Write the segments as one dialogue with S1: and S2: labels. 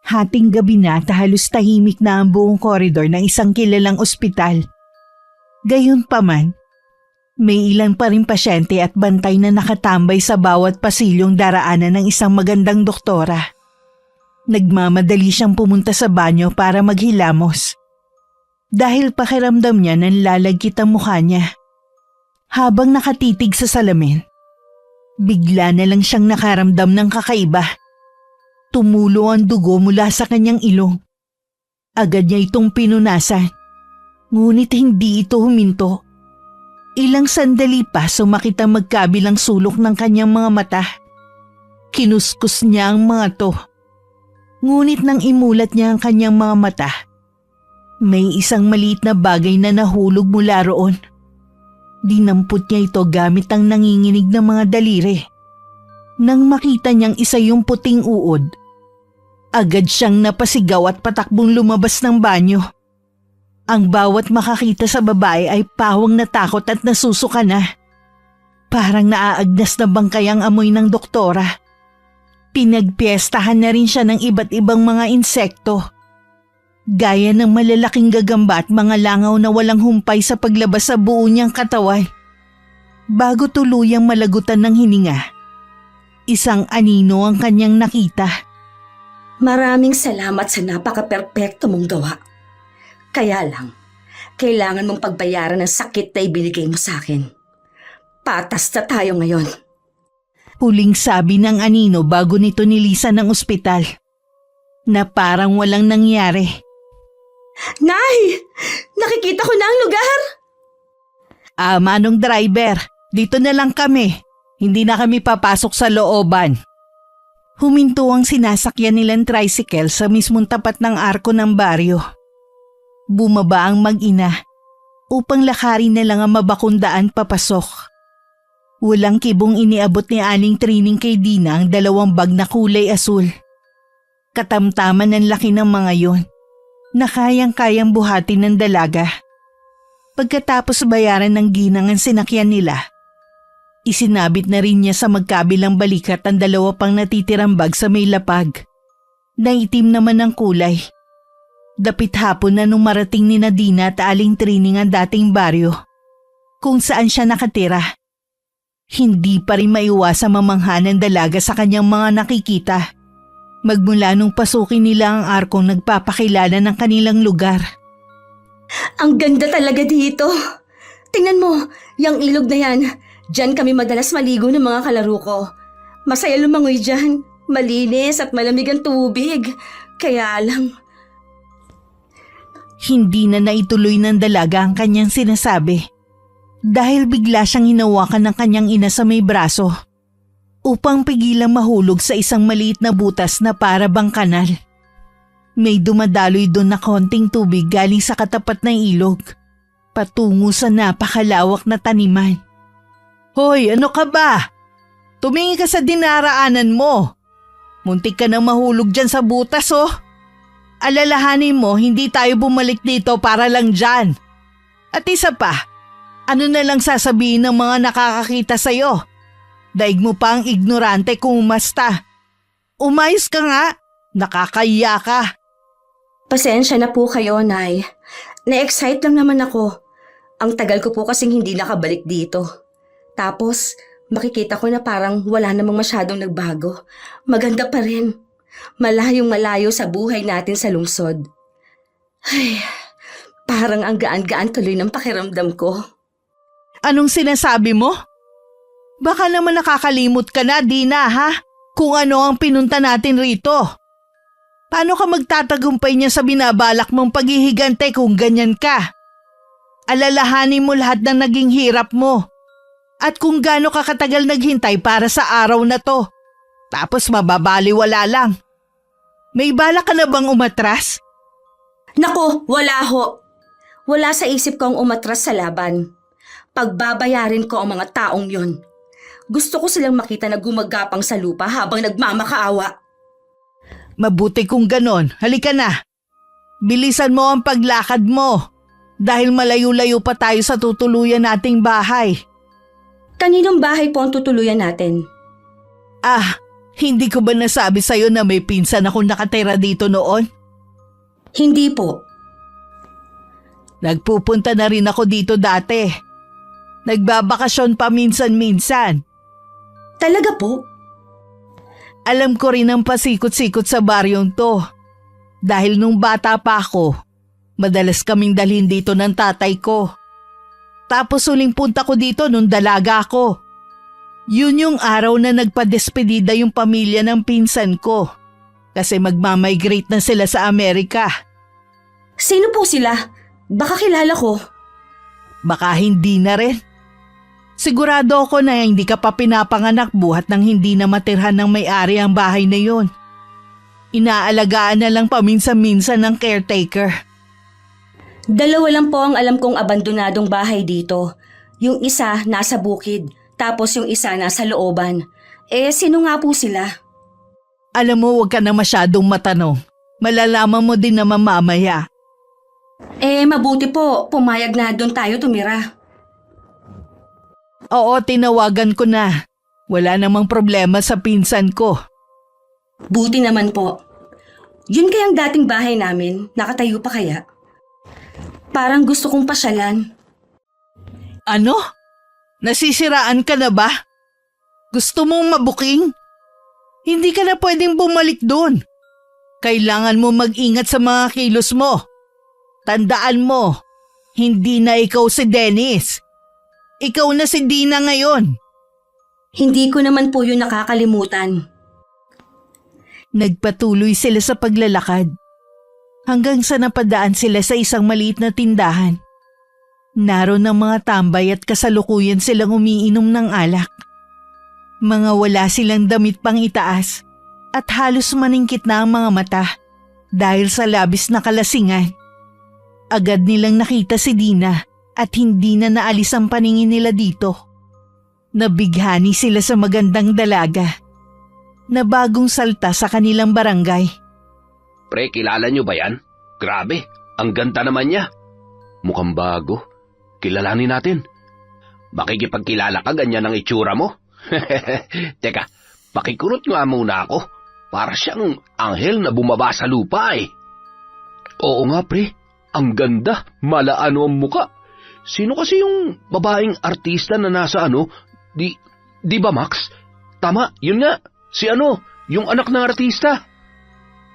S1: Hating gabi na at halos tahimik na ang buong koridor ng isang kilalang ospital. Gayunpaman, may ilan pa rin pasyente at bantay na nakatambay sa bawat pasilyong daraanan ng isang magandang doktora. Nagmamadali siyang pumunta sa banyo para maghilamos. Dahil pakiramdam niya nanlalagkit ang mukha niya. Habang nakatitig sa salamin, bigla na lang siyang nakaramdam ng kakaiba. Tumulo ang dugo mula sa kanyang ilong. Agad niya itong pinunasan. Ngunit hindi ito huminto. Ilang sandali pa sumakit ang magkabilang sulok ng kanyang mga mata. Kinuskus niya ang mga to. Ngunit nang imulat niya ang kanyang mga mata, may isang maliit na bagay na nahulog mula roon. Dinampot niya ito gamit ang nanginginig na mga daliri. Nang makita niyang isa yung puting uod, agad siyang napasigaw at patakbong lumabas ng banyo. Ang bawat makakita sa babae ay pawang natakot at nasusuka na. Parang naaagnas na bangkay ang amoy ng doktora. Pinagpiestahan na rin siya ng iba't ibang mga insekto. Gaya ng malalaking gagamba at mga langaw na walang humpay sa paglabas sa buo niyang katawan. Bago tuluyang malagutan ng hininga, isang anino ang kanyang nakita.
S2: Maraming salamat sa napaka-perpekto mong gawa. Kaya lang, kailangan mong pagbayaran ng sakit na ibinigay mo sa akin. Patas na tayo ngayon.
S1: Huling sabi ng anino bago nito nilisan ng ospital. Na parang walang nangyari.
S2: Nay! Nakikita ko na ang lugar!
S1: Manong driver, dito na lang kami. Hindi na kami papasok sa looban. Huminto ang sinasakyan nilang tricycle sa mismong tapat ng arko ng baryo. Bumaba ang mag-ina upang lakarin na lang ang mabakundaan papasok. Walang kibong iniabot ni Aling Trining kay Dina ang 2 bag na kulay asul. Katamtaman ang laki ng mga yon na kayang-kayang buhatin ng dalaga. Pagkatapos bayaran ng ginang ang sinakyan nila, isinabit na rin niya sa magkabilang balikat ang 2 pang natitirang bag sa may lapag. Na itim naman ang kulay. Dapit hapon na nung marating ni Dina at Aling Trining ang dating baryo, kung saan siya nakatira. Hindi pa rin maiwasang mamangha ng dalaga sa kanyang mga nakikita. Magmula nung pasukin nila ang arkong nagpapakilala ng kanilang lugar.
S2: Ang ganda talaga dito. Tingnan mo, yung ilog na yan. Diyan kami madalas maligo ng mga kalaro ko. Masaya lumangoy dyan. Malinis at malamig ang tubig. Kaya lang...
S1: Hindi na naituloy ng dalaga ang kanyang sinasabi. Dahil bigla siyang hinawakan ng kanyang ina sa may braso upang pigilang mahulog sa isang maliit na butas na para bang kanal. May dumadaloy doon na konting tubig galing sa katapat ng ilog, patungo sa napakalawak na taniman. Hoy, ano ka ba? Tumingin ka sa dinaraanan mo. Muntik ka nang mahulog dyan sa butas oh. Alalahanin mo, hindi tayo bumalik dito para lang dyan. At isa pa, ano na lang sasabihin ng mga nakakakita sa'yo? Daig mo pa ang ignorante kung umasta. Umayos ka nga, nakakahiya ka.
S2: Pasensya na po kayo, Nay. Na-excite lang naman ako. Ang tagal ko po kasing hindi nakabalik dito. Tapos, makikita ko na parang wala namang masyadong nagbago. Maganda pa rin. Malayong malayo sa buhay natin sa lungsod. Ay, parang ang gaan-gaan tuloy ng pakiramdam ko.
S1: Anong sinasabi mo? Baka naman nakakalimot ka na, Dina, ha? Kung ano ang pinunta natin rito. Paano ka magtatagumpay niya sa binabalak mong paghihigante kung ganyan ka? Alalahanin mo lahat ng naging hirap mo. At kung gaano ka katagal naghintay para sa araw na to. Tapos mababaliwala lang. May balak ka na bang umatras?
S2: Naku, wala ho. Wala sa isip ko ang umatras sa laban. Pagbabayarin ko ang mga taong yon. Gusto ko silang makita na gumagapang sa lupa habang nagmamakaawa.
S1: Mabuti kung ganon. Halika na. Bilisan mo ang paglakad mo. Dahil malayo-layo pa tayo sa tutuluyan nating bahay.
S2: Kaninong bahay po ang tutuluyan natin?
S1: Hindi ko ba nasabi sa'yo na may pinsan akong nakatira dito noon?
S2: Hindi po.
S1: Nagpupunta na rin ako dito dati. Nagbabakasyon pa minsan-minsan.
S2: Talaga po?
S1: Alam ko rin ang pasikot-sikot sa baryong to. Dahil nung bata pa ako, madalas kaming dalhin dito ng tatay ko. Tapos huling punta ko dito nung dalaga ako. Yun yung araw na nagpadespedida yung pamilya ng pinsan ko. Kasi magmamigrate na sila sa Amerika.
S2: Sino po sila? Baka kilala ko.
S1: Baka hindi na rin. Sigurado ako na hindi ka pa pinapanganak buhat nang hindi na matirhan ng may-ari ang bahay na yun. Inaalagaan na lang paminsan-minsan ng caretaker.
S2: Dalawa lang po ang alam kong abandonadong bahay dito. Yung isa nasa bukid, tapos yung isa nasa looban. Sino nga po sila?
S1: Alam mo, huwag ka na masyadong matanong. Malalaman mo din naman mamaya.
S2: Mabuti po, pumayag na doon tayo tumira.
S1: Oo, tinawagan ko na. Wala namang problema sa pinsan ko.
S2: Buti naman po. Yun kayang dating bahay namin, nakatayo pa kaya? Parang gusto kong pasyalan.
S1: Ano? Nasisiraan ka na ba? Gusto mong mabuking? Hindi ka na pwedeng bumalik doon. Kailangan mo mag-ingat sa mga kilos mo. Tandaan mo, hindi na ikaw si Dennis. Ikaw na si Dina ngayon.
S2: Hindi ko naman po yun nakakalimutan.
S1: Nagpatuloy sila sa paglalakad. Hanggang sa napadaan sila sa isang maliit na tindahan. Naroon ang mga tambay at kasalukuyan silang umiinom ng alak. Mga wala silang damit pang itaas at halos maningkit na ang mga mata dahil sa labis na kalasingan. Agad nilang nakita si Dina at hindi na naalis ang paningin nila dito. Nabighani sila sa magandang dalaga na bagong salta sa kanilang barangay.
S3: Pre, kilala nyo ba yan? Grabe, ang ganda naman niya. Mukhang bago. Kilalanin natin. Makikipagkilala ka, ganyan ang itsura mo. Teka, pakikurot nga muna ako. Para siyang anghel na bumaba sa lupa eh. Oo nga pre, ang ganda, malaano ang muka. Sino kasi yung babaeng artista na nasa di ba Max? Tama, yun nga. Si yung anak ng artista.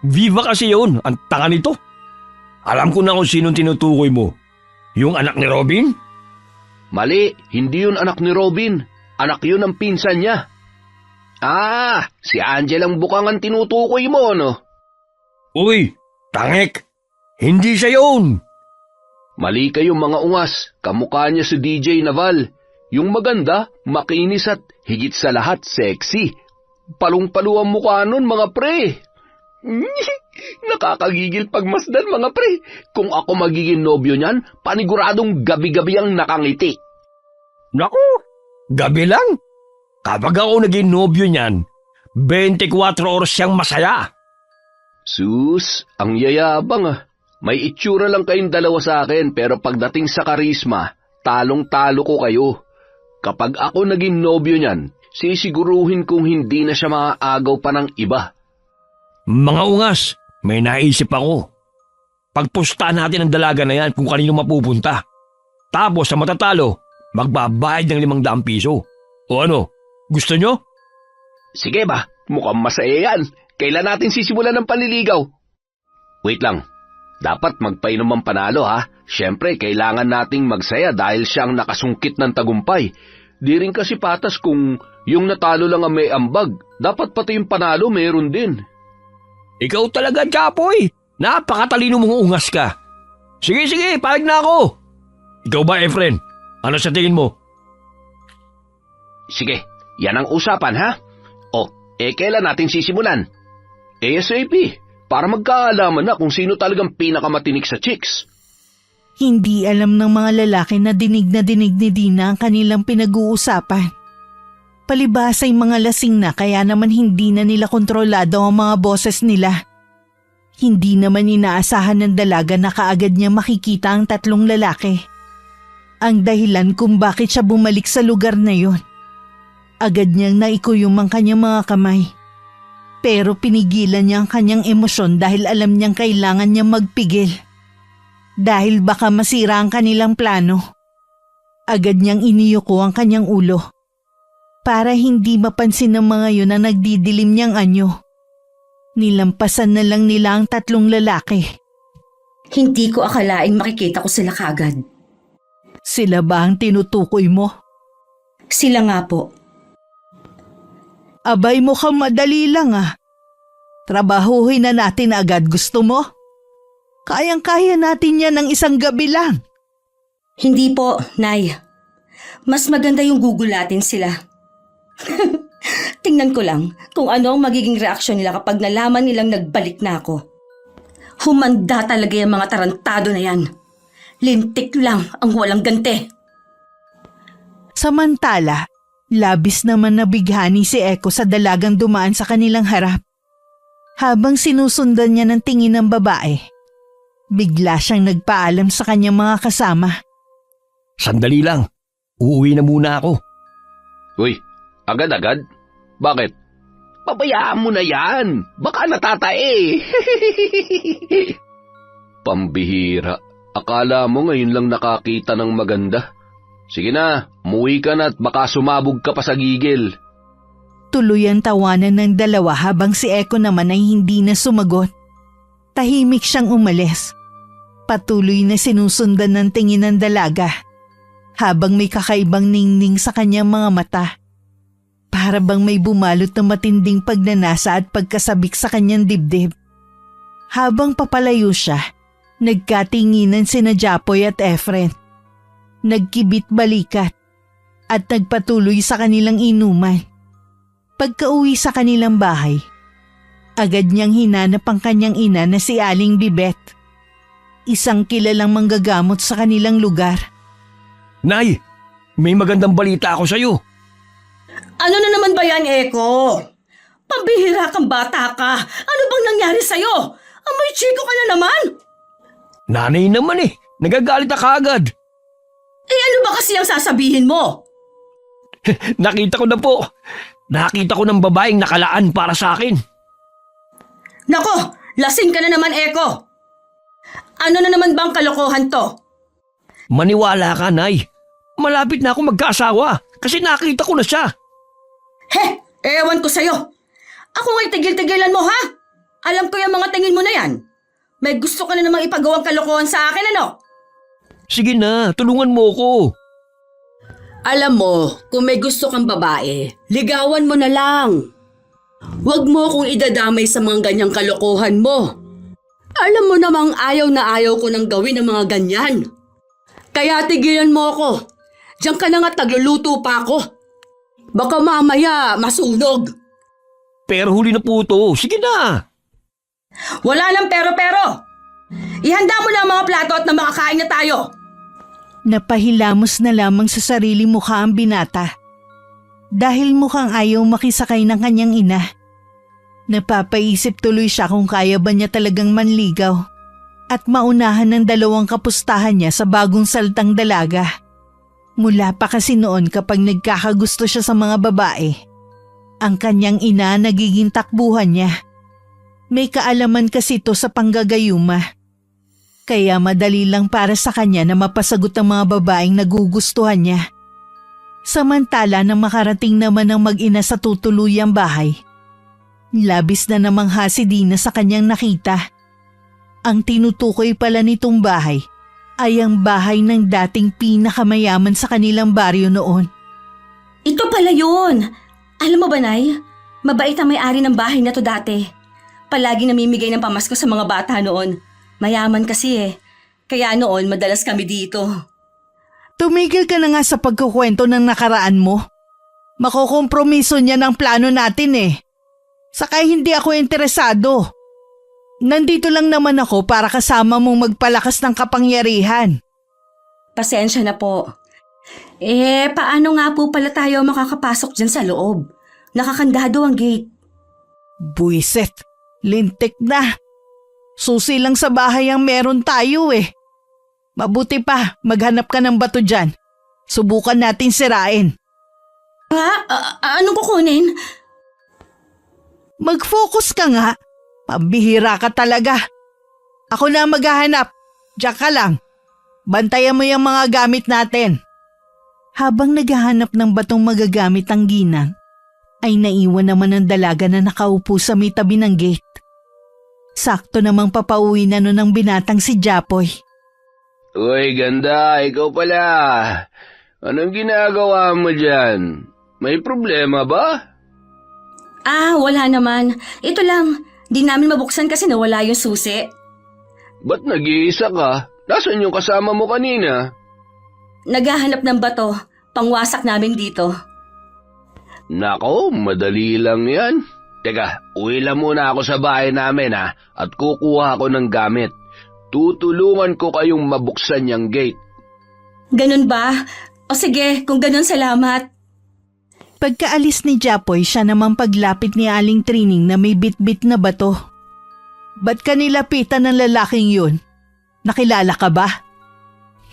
S4: Viva kasi yun, ang tanga nito. Alam ko na kung sinong tinutukoy mo. Yung anak ni Robin?
S3: Mali, hindi yun anak ni Robin. Anak yun ng pinsan niya. Si Angel ang bukang ang tinutukoy mo, no?
S4: Uy, tangek. Hindi siya yun.
S3: Mali kayong mga ungas. Kamukha niya si DJ Naval. Yung maganda, makinis at higit sa lahat sexy. Palong-palo ang mukha nun, mga pre. Nakakagigil pagmasdan, mga pre. Kung ako magiging nobyo niyan, paniguradong gabi-gabi ang nakangiti.
S4: Naku, gabi lang. Kapag ako naging nobyo niyan, 24 oras siyang masaya.
S3: Sus, ang yayabang ah. May itsura lang kayong dalawa sa akin, pero pagdating sa karisma, talong-talo ko kayo. Kapag ako naging nobyo niyan, sisiguruhin kong hindi na siya maaagaw pa ng iba.
S4: Mga ungas, may naisip ako. Pagpustahan natin ang dalaga na yan kung kanino mapupunta. Tapos sa matatalo, magbabayad ng 500 piso. O ano, gusto nyo?
S3: Sige ba, mukhang masaya yan. Kailan natin sisimulan ng panliligaw? Wait lang, dapat magpainom ang panalo ha. Siyempre, kailangan nating magsaya dahil siyang nakasungkit ng tagumpay. Di rin kasi patas kung yung natalo lang ang may ambag. Dapat pati yung panalo mayroon din.
S4: Ikaw talaga, Chapoy. Napakatalino mong ungas ka. Sige, pahig na ako. Ikaw ba, Efren? Ano sa tingin mo?
S3: Sige, yan ang usapan ha. Kailan natin sisimulan? ASAP, para magkaalaman na kung sino talagang pinakamatinik sa chicks.
S1: Hindi alam ng mga lalaki na dinig ni Dina ang kanilang pinag-uusapan. Palibhasa ay mga lasing na kaya naman hindi na nila kontrolado ang mga boses nila. Hindi naman inaasahan ng dalaga na kaagad niya makikita ang 3 lalaki. Ang dahilan kung bakit siya bumalik sa lugar na yon. Agad niyang naikuyom ang kanyang mga kamay Pero pinigilan niya ang kanyang emosyon dahil alam niyang kailangan niyang magpigil. Dahil baka masira ang kanilang plano. Agad niyang iniyuko ang kanyang ulo. Para hindi mapansin ng mga yun na nagdidilim niyang anyo. Nilampasan na lang nila ang 3 lalaki.
S2: Hindi ko akalaing makikita ko sila kaagad.
S1: Sila ba ang tinutukoy mo?
S2: Sila nga po.
S1: Abay, mukhang madali lang ah. Trabahuhin na natin agad, gusto mo? Kayang-kaya natin yan ng 1 gabi lang.
S2: Hindi po, Nay. Mas maganda yung gugulatin sila. Tingnan ko lang kung ano ang magiging reaksyon nila kapag nalaman nilang nagbalik na ako. Humanda talaga yung mga tarantado na yan. Lintik lang ang walang gante.
S1: Samantala, labis naman nabighani si Eko sa dalagang dumaan sa kanilang harap. Habang sinusundan niya ng tingin ng babae, bigla siyang nagpaalam sa kanyang mga kasama.
S4: Sandali lang. Uuwi na muna ako.
S3: Uy, agad-agad? Bakit? Pabayaan mo na yan. Baka natatae. Pambihira. Akala mo ngayon lang nakakita ng maganda. Sige na, umuwi ka na at baka sumabog ka pa sa gigil.
S1: Tuloy ang tawanan ng dalawa habang si Eko naman ay hindi na sumagot. Tahimik siyang umalis. Patuloy na sinusundan ng tingin ng dalaga. Habang may kakaibang ningning sa kanyang mga mata. Para bang may bumalot na matinding pagnanasa at pagkasabik sa kanyang dibdib. Habang papalayo siya, nagkatinginan sina Japoy at Efren. Nagkibit balikat at nagpatuloy sa kanilang inuman. Pagkauwi sa kanilang bahay, agad niyang hinanap ang kanyang ina na si Aling Bibet. Isang kilalang manggagamot sa kanilang lugar.
S4: Nay, may magandang balita ako sa'yo.
S2: Ano na naman ba yan, Eko? Pambihira kang bata ka. Ano bang nangyari sa'yo? Amoy chiko ka na naman.
S4: Nanay naman eh. Nagagalit na kaagad.
S2: Eh ano ba kasi ang sasabihin mo?
S4: Nakita ko na po. Nakita ko ng babaeng nakalaan para sa akin.
S2: Nako, lasing ka na naman, Eko. Ano na naman bang kalokohan to?
S4: Maniwala ka, Nay. Malapit na ako magkaasawa kasi nakita ko na siya.
S2: He, ewan ko sa'yo. Ako nga'y tigil-tigilan mo, ha? Alam ko yung mga tingin mo na yan. May gusto ka na namang ipagawang kalokohan sa akin, ano?
S4: Sige na, tulungan mo ko.
S2: Alam mo, kung may gusto kang babae, ligawan mo na lang. Huwag mo akong idadamay sa mga ganyang kalokohan mo. Alam mo namang ayaw na ayaw ko nang gawin ang mga ganyan. Kaya tigilan mo ako. Diyan ka na nga tagluluto pa ako. Baka mamaya masunog.
S4: Pero huli na po to. Sige na.
S2: Wala nang pero-pero. Ihanda mo na ang mga plato at na makakain na tayo.
S1: Napahilamos na lamang sa sarili mukha ang binata. Dahil mukhang ayaw makisakay ng kanyang ina. Napapaisip tuloy siya kung kaya ba niya talagang manligaw at maunahan ng 2 kapustahan niya sa bagong saltang dalaga. Mula pa kasi noon kapag nagkakagusto siya sa mga babae, ang kanyang ina nagiging takbuhan niya. May kaalaman kasi ito sa panggagayuma. Kaya madali lang para sa kanya na mapasagot ang mga babaeng nagugustuhan niya. Samantala nang makarating naman ang mag-ina sa tutuluyang bahay, labis na namang hasidina sa kanyang nakita. Ang tinutukoy pala nitong bahay ay ang bahay ng dating pinakamayaman sa kanilang baryo noon.
S2: Ito pala yun. Alam mo ba, Nay? Mabait ang may-ari ng bahay na to dati. Palagi namimigay ng pamasko sa mga bata noon. Mayaman kasi eh. Kaya noon madalas kami dito.
S1: Tumigil ka na nga sa pagkukwento ng nakaraan mo. Makukompromiso niya ng plano natin eh. Sakay hindi ako interesado. Nandito lang naman ako para kasama mong magpalakas ng kapangyarihan.
S2: Pasensya na po. Paano nga po pala tayo makakapasok dyan sa loob? Nakakandado ang gate.
S1: Buiset, lintik na. Susi lang sa bahay ang meron tayo eh. Mabuti pa, maghanap ka ng bato dyan. Subukan natin sirain.
S2: Ha? Anong kukunin?
S1: Mag-focus ka nga. Pambihira ka talaga. Ako na ang maghahanap. Diyan ka lang. Bantayan mo yung mga gamit natin. Habang naghahanap ng batong magagamit ang ginang, ay naiwan naman ang dalaga na nakaupo sa may tabi ng gate. Sakto namang papauwi na nun ang binatang si Japoy.
S3: Uy, ganda, ikaw pala. Anong ginagawa mo dyan? May problema ba?
S2: Wala naman. Ito lang, di namin mabuksan kasi nawala yung susi.
S3: Ba't nag-iisa ka? Nasaan yung kasama mo kanina?
S2: Naghahanap ng bato, pangwasak namin dito.
S3: Nako, madali lang yan. Teka, uwi lang muna ako sa bahay namin at kukuha ako ng gamit. Tutulungan ko kayong mabuksan yung gate.
S2: Ganun ba? O sige, kung ganun salamat.
S1: Pagkaalis ni Japoy, siya namang paglapit ni Aling Trining na may bit-bit na bato. Ba't ka nilapitan ng lalaking yun? Nakilala ka ba?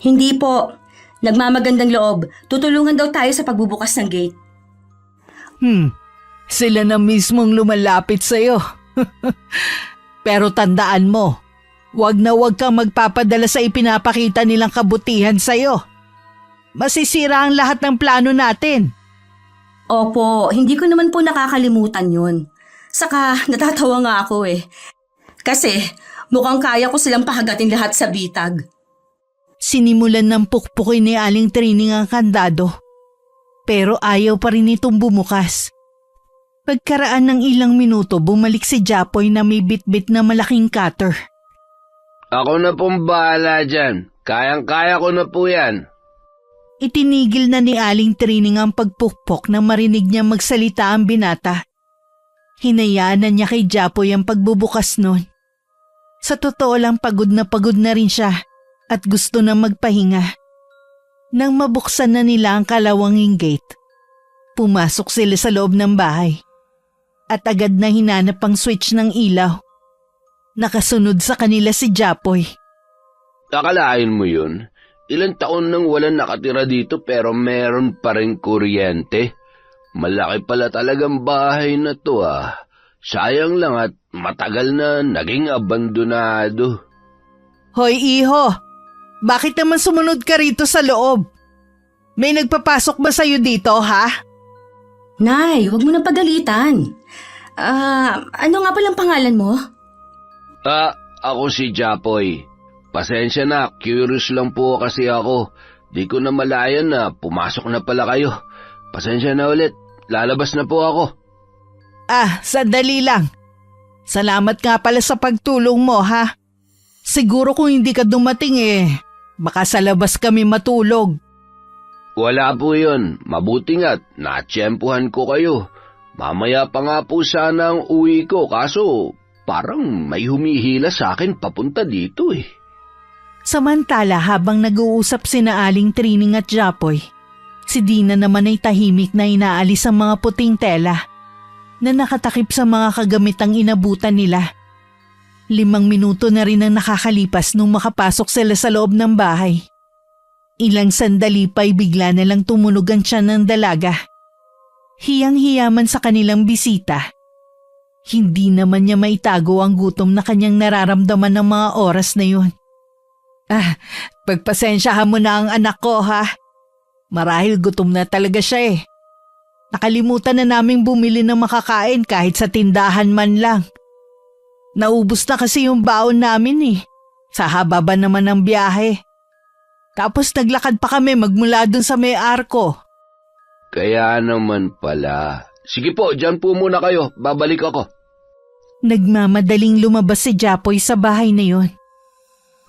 S2: Hindi po. Nagmamagandang loob. Tutulungan daw tayo sa pagbubukas ng gate.
S1: Sila na mismong lumalapit sa'yo. Pero tandaan mo, wag na wag kang magpapadala sa ipinapakita nilang kabutihan sa'yo. Masisira ang lahat ng plano natin.
S2: Opo, hindi ko naman po nakakalimutan yun. Saka natatawa nga ako eh. Kasi mukhang kaya ko silang pahagatin lahat sa bitag.
S1: Sinimulan ng pukpukin ni Aling Trining ang kandado. Pero ayaw pa rin itong bumukas. Pagkaraan ng ilang minuto, bumalik si Japoy na may bit-bit na malaking cutter.
S3: Ako na pong bahala dyan. Kayang-kaya ko na po yan.
S1: Itinigil na ni Aling Trining ang pagpukpok nang marinig niya magsalita ang binata. Hinayaan na niya kay Japoy ang pagbubukas nun. Sa totoo lang pagod na rin siya at gusto na magpahinga. Nang mabuksan na nila ang kalawanging gate, pumasok sila sa loob ng bahay at agad na hinanap ang switch ng ilaw. Nakasunod sa kanila si Japoy.
S3: Akalain mo yun? Ilang taon nang walang nakatira dito pero meron pa rin kuryente. Malaki pala talagang bahay na to Sayang lang at matagal na naging abandonado.
S1: Hoy iho, bakit naman sumunod ka rito sa loob? May nagpapasok ba sa'yo dito ha?
S2: Nay, huwag mo nang pagalitan. Ano nga palang pangalan mo?
S3: Ako si Japoy. Pasensya na, curious lang po kasi ako. Di ko na malayan na pumasok na pala kayo. Pasensya na ulit, lalabas na po ako.
S1: Sandali lang. Salamat nga pala sa pagtulong mo ha. Siguro kung hindi ka dumating baka sa labas kami matulog.
S3: Wala po yun, mabuti nga't natsyempuhan ko kayo. Mamaya pa nga po sana ang uwi ko kaso parang may humihila sa akin papunta dito
S1: Samantala habang nag-uusap sina Aling Trining at Japoy, si Dina naman ay tahimik na inaalis ang mga puting tela na nakatakip sa mga kagamitang inabutan nila. 5 minuto na rin ang nakakalipas nung makapasok sila sa loob ng bahay. Ilang sandali pa'y bigla na lang tumunog ang tiyan ng dalaga. Hiyang-hiyaman sa kanilang bisita. Hindi naman niya maitago ang gutom na kanyang nararamdaman ng mga oras na yun. Pagpasensyahan mo na ang anak ko ha. Marahil gutom na talaga siya Nakalimutan na naming bumili ng makakain kahit sa tindahan man lang. Naubos na kasi yung baon namin Sa haba ba naman ng biyahe. Tapos naglakad pa kami magmula dun sa may arko.
S3: Kaya naman pala. Sige po, dyan po muna kayo. Babalik ako.
S1: Nagmamadaling lumabas si Japoy sa bahay na yun.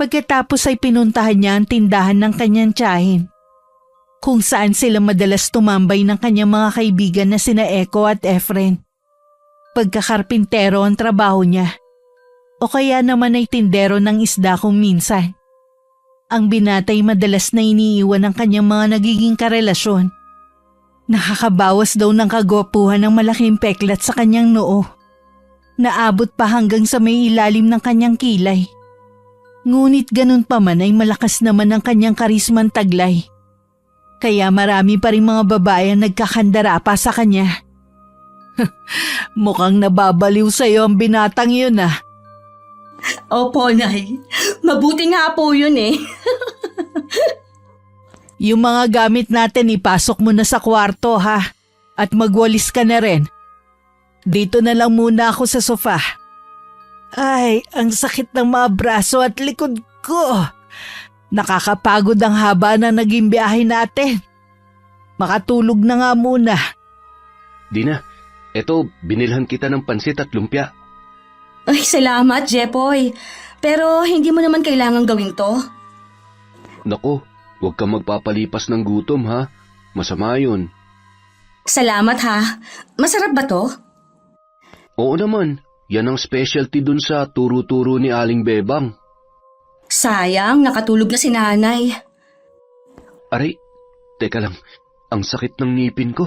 S1: Pagkatapos ay pinuntahan niya ang tindahan ng kanyang tiyahin, kung saan sila madalas tumambay ng kanyang mga kaibigan na sina Eko at Efren. Pagkakarpintero ang trabaho niya, o kaya naman ay tindero ng isda kung minsan. Ang binatay madalas na iniiwan ng kanyang mga nagiging karelasyon. Nakakabawas daw ng kagwapuhan ng malaking peklat sa kanyang noo. Naabot pa hanggang sa may ilalim ng kanyang kilay. Ngunit ganun pa man ay malakas naman ang kanyang karisman taglay. Kaya marami pa rin mga babae ang nagkakandara pa sa kanya. Mukhang nababaliw sa'yo ang binatang yun ah.
S2: Opo, Nay. Mabuti nga po yun eh.
S1: Yung mga gamit natin ipasok mo na sa kwarto ha. At magwalis ka na rin. Dito na lang muna ako sa sofa. Ay, ang sakit ng mga braso at likod ko. Nakakapagod ang haba na naging biyahe natin. Makatulog na nga muna.
S3: Dina, eto, binilhan kita ng pansit at lumpia.
S2: Ay, salamat, Jepoy. Pero hindi mo naman kailangang gawin to.
S3: Nako, huwag kang magpapalipas ng gutom ha. Masama yun.
S2: Salamat ha. Masarap ba to?
S3: Oo naman, yan ang specialty dun sa turo-turo ni Aling Bebang.
S2: Sayang, nakatulog na si Nanay.
S3: Aray, teka lang, ang sakit ng ngipin ko.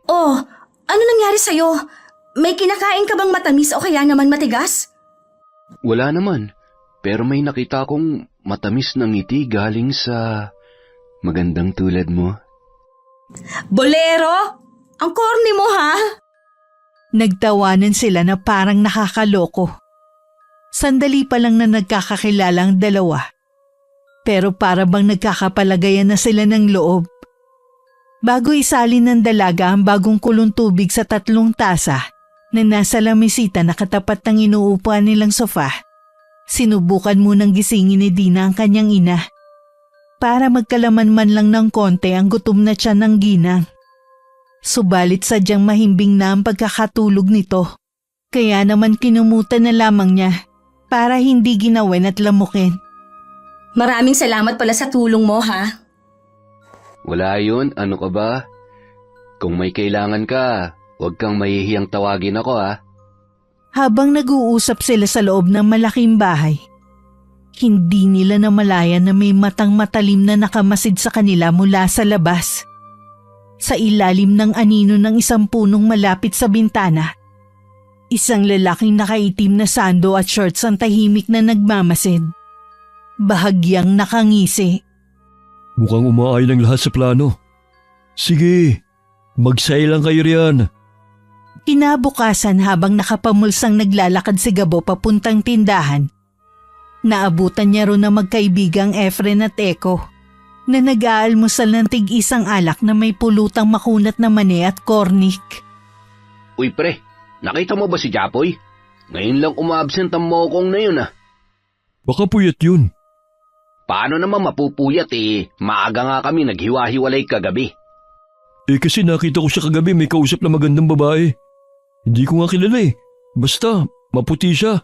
S2: Oh, ano nangyari sa'yo? May kinakain ka bang matamis o kaya naman matigas?
S3: Wala naman, pero may nakita akong matamis na ngiti galing sa magandang tulad mo.
S2: Bolero? Ang corny mo ha?
S1: Nagtawanan sila na parang nakakaloko. Sandali pa lang na nagkakakilala ang dalawa. Pero para bang nagkakapalagayan na sila ng loob. Bago isalin ng dalaga ang bagong kulong tubig sa 3 tasa na nasa lamisita na katapat ng inuupuan nilang sofa, sinubukan munang gisingin ni Dina ang kanyang ina. Para magkalaman man lang ng konti ang gutom na tiyan ng ginang. Subalit sadyang mahimbing na ang pagkakatulog nito. Kaya naman kinumutan na lamang niya para hindi ginawin at lamukin.
S2: Maraming salamat pala sa tulong mo ha.
S3: Wala yun, ano ka ba? Kung may kailangan ka, huwag kang mahihiyang tawagin ako ha.
S1: Habang nag-uusap sila sa loob ng malaking bahay, hindi nila namalayan na may matang matalim na nakamasid sa kanila mula sa labas. Sa ilalim ng anino ng isang punong malapit sa bintana, isang lalaking nakaitim na sando at shorts ang tahimik na nagmamasid. Bahagyang nakangisi.
S4: Mukhang umaay ng lahat sa plano. Sige, magsay lang kayo riyan.
S1: Kinabukasan habang nakapamulsang naglalakad si Gabo papuntang tindahan, naabutan niya ron na magkaibigang Efren at Eko na nag-aalmusal ng tig-isang alak na may pulutang makunat na mani at kornik.
S3: Uy pre, nakita mo ba si Japoy? Ngayon lang umabsent ang mokong na yun ah.
S4: Baka puyat yun.
S3: Paano naman mapupuyat eh, maaga nga kami naghiwa-hiwalay kagabi.
S4: Kasi nakita ko siya kagabi may kausap na magandang babae. Hindi ko nga kilala eh. Basta, maputi siya.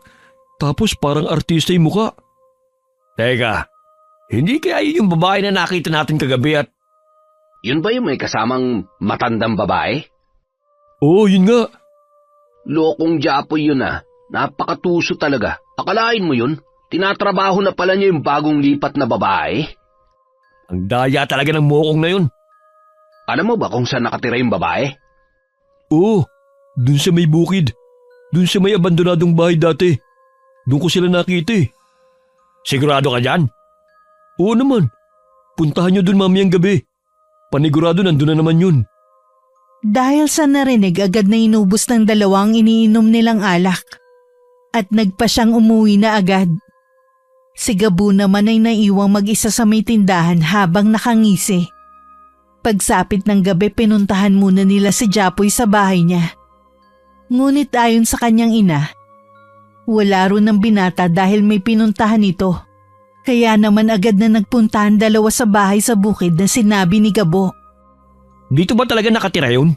S4: Tapos parang artista yung muka. Teka, hindi kaya yun yung babae na nakita natin kagabi at...
S3: Yun ba yung may kasamang matandang babae?
S4: Oo, yun nga.
S3: Lokong Japoy yun ah, napakatuso talaga. Akalain mo yun? Tinatrabaho na pala niya yung bagong lipat na babae.
S4: Ang daya talaga ng mokong na yun.
S3: Alam mo ba kung saan nakatira yung babae?
S4: Oo, dun sa may bukid. Dun sa may abandonadong bahay dati. Dun ko sila nakita eh. Sigurado ka dyan? Oo naman. Puntahan nyo dun mamayang gabi. Panigurado nandun na naman yun.
S1: Dahil sa narinig agad na inubos ng dalawang iniinom nilang alak at nagpa siyang umuwi na agad. Si Gabo naman ay naiwang mag-isa sa may tindahan habang nakangisi. Pagsapit ng gabi pinuntahan muna nila si Japoy sa bahay niya. Ngunit ayon sa kanyang ina, wala ron ng binata dahil may pinuntahan ito. Kaya naman agad na nagpuntahan dalawa sa bahay sa bukid na sinabi ni Gabo.
S4: Dito ba talaga nakatira yun?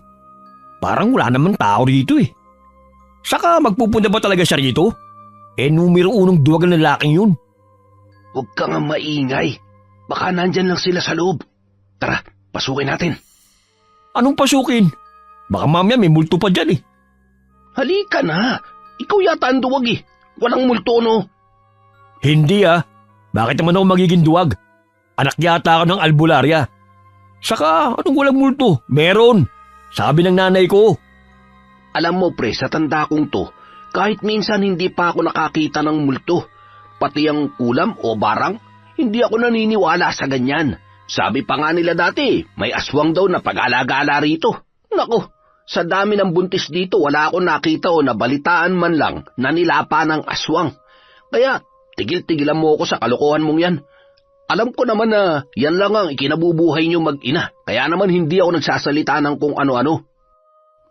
S4: Parang wala naman tao rito eh. Saka magpupunta ba talaga siya rito? Numero 1 duwag ng lalaking yun.
S3: Huwag ka nga maingay. Baka nandyan lang sila sa loob. Tara, pasukin natin.
S4: Anong pasukin? Baka mamaya may multo pa dyan eh.
S3: Halika na. Ikaw yata ang duwag eh. Walang multo no.
S4: Hindi ah. Bakit naman ako magiging duwag? Anak yata ako ng albularya. Saka anong walang multo? Meron. Sabi ng nanay ko.
S3: Alam mo pre, sa tanda kong to, kahit minsan hindi pa ako nakakita ng multo. Pati ang ulam o barang, hindi ako naniniwala sa ganyan. Sabi pa nga nila dati, may aswang daw na pag-alagala rito. Nako, Sa dami ng buntis dito, wala akong nakita o nabalitaan man lang na nilapa ng aswang. Kaya, tigil-tigilan mo ako sa kalokohan mong yan. Alam ko naman na yan lang ang ikinabubuhay niyo mag-ina, kaya naman hindi ako nagsasalita ng kung ano-ano.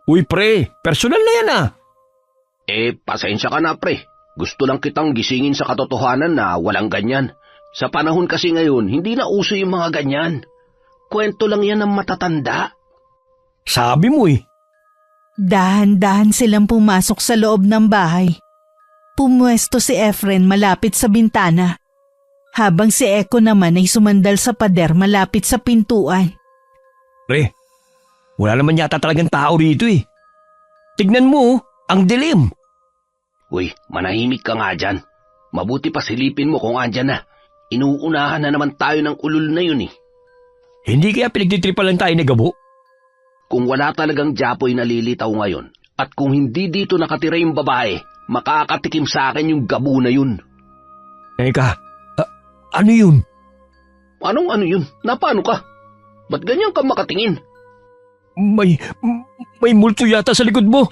S4: Uy pre, personal na yan ah.
S3: Pasensya ka na pre. Gusto lang kitang gisingin sa katotohanan na walang ganyan. Sa panahon kasi ngayon, hindi na uso yung mga ganyan. Kwento lang yan ng matatanda.
S4: Sabi mo eh.
S1: Dahan-dahan silang pumasok sa loob ng bahay. Pumwesto si Efren malapit sa bintana, habang si Eko naman ay sumandal sa pader malapit sa pintuan.
S4: Pre, wala naman yata talagang tao rito eh. Tignan mo, ang dilim.
S3: Uy, manahimik ka nga dyan. Mabuti pa silipin mo kung andyan na. Inuunahan na naman tayo ng ulul na yun eh.
S4: Hindi kaya pinagtitripa lang tayo ni Gabo?
S3: Kung wala talagang Japoy na lilitaw ngayon, at kung hindi dito nakatira yung babae, makakatikim sa akin yung Gabo na yun.
S4: Eka, ano yun?
S3: Anong ano yun? Napano ka? Ba't ganyan ka makatingin?
S4: May multo yata sa likod mo.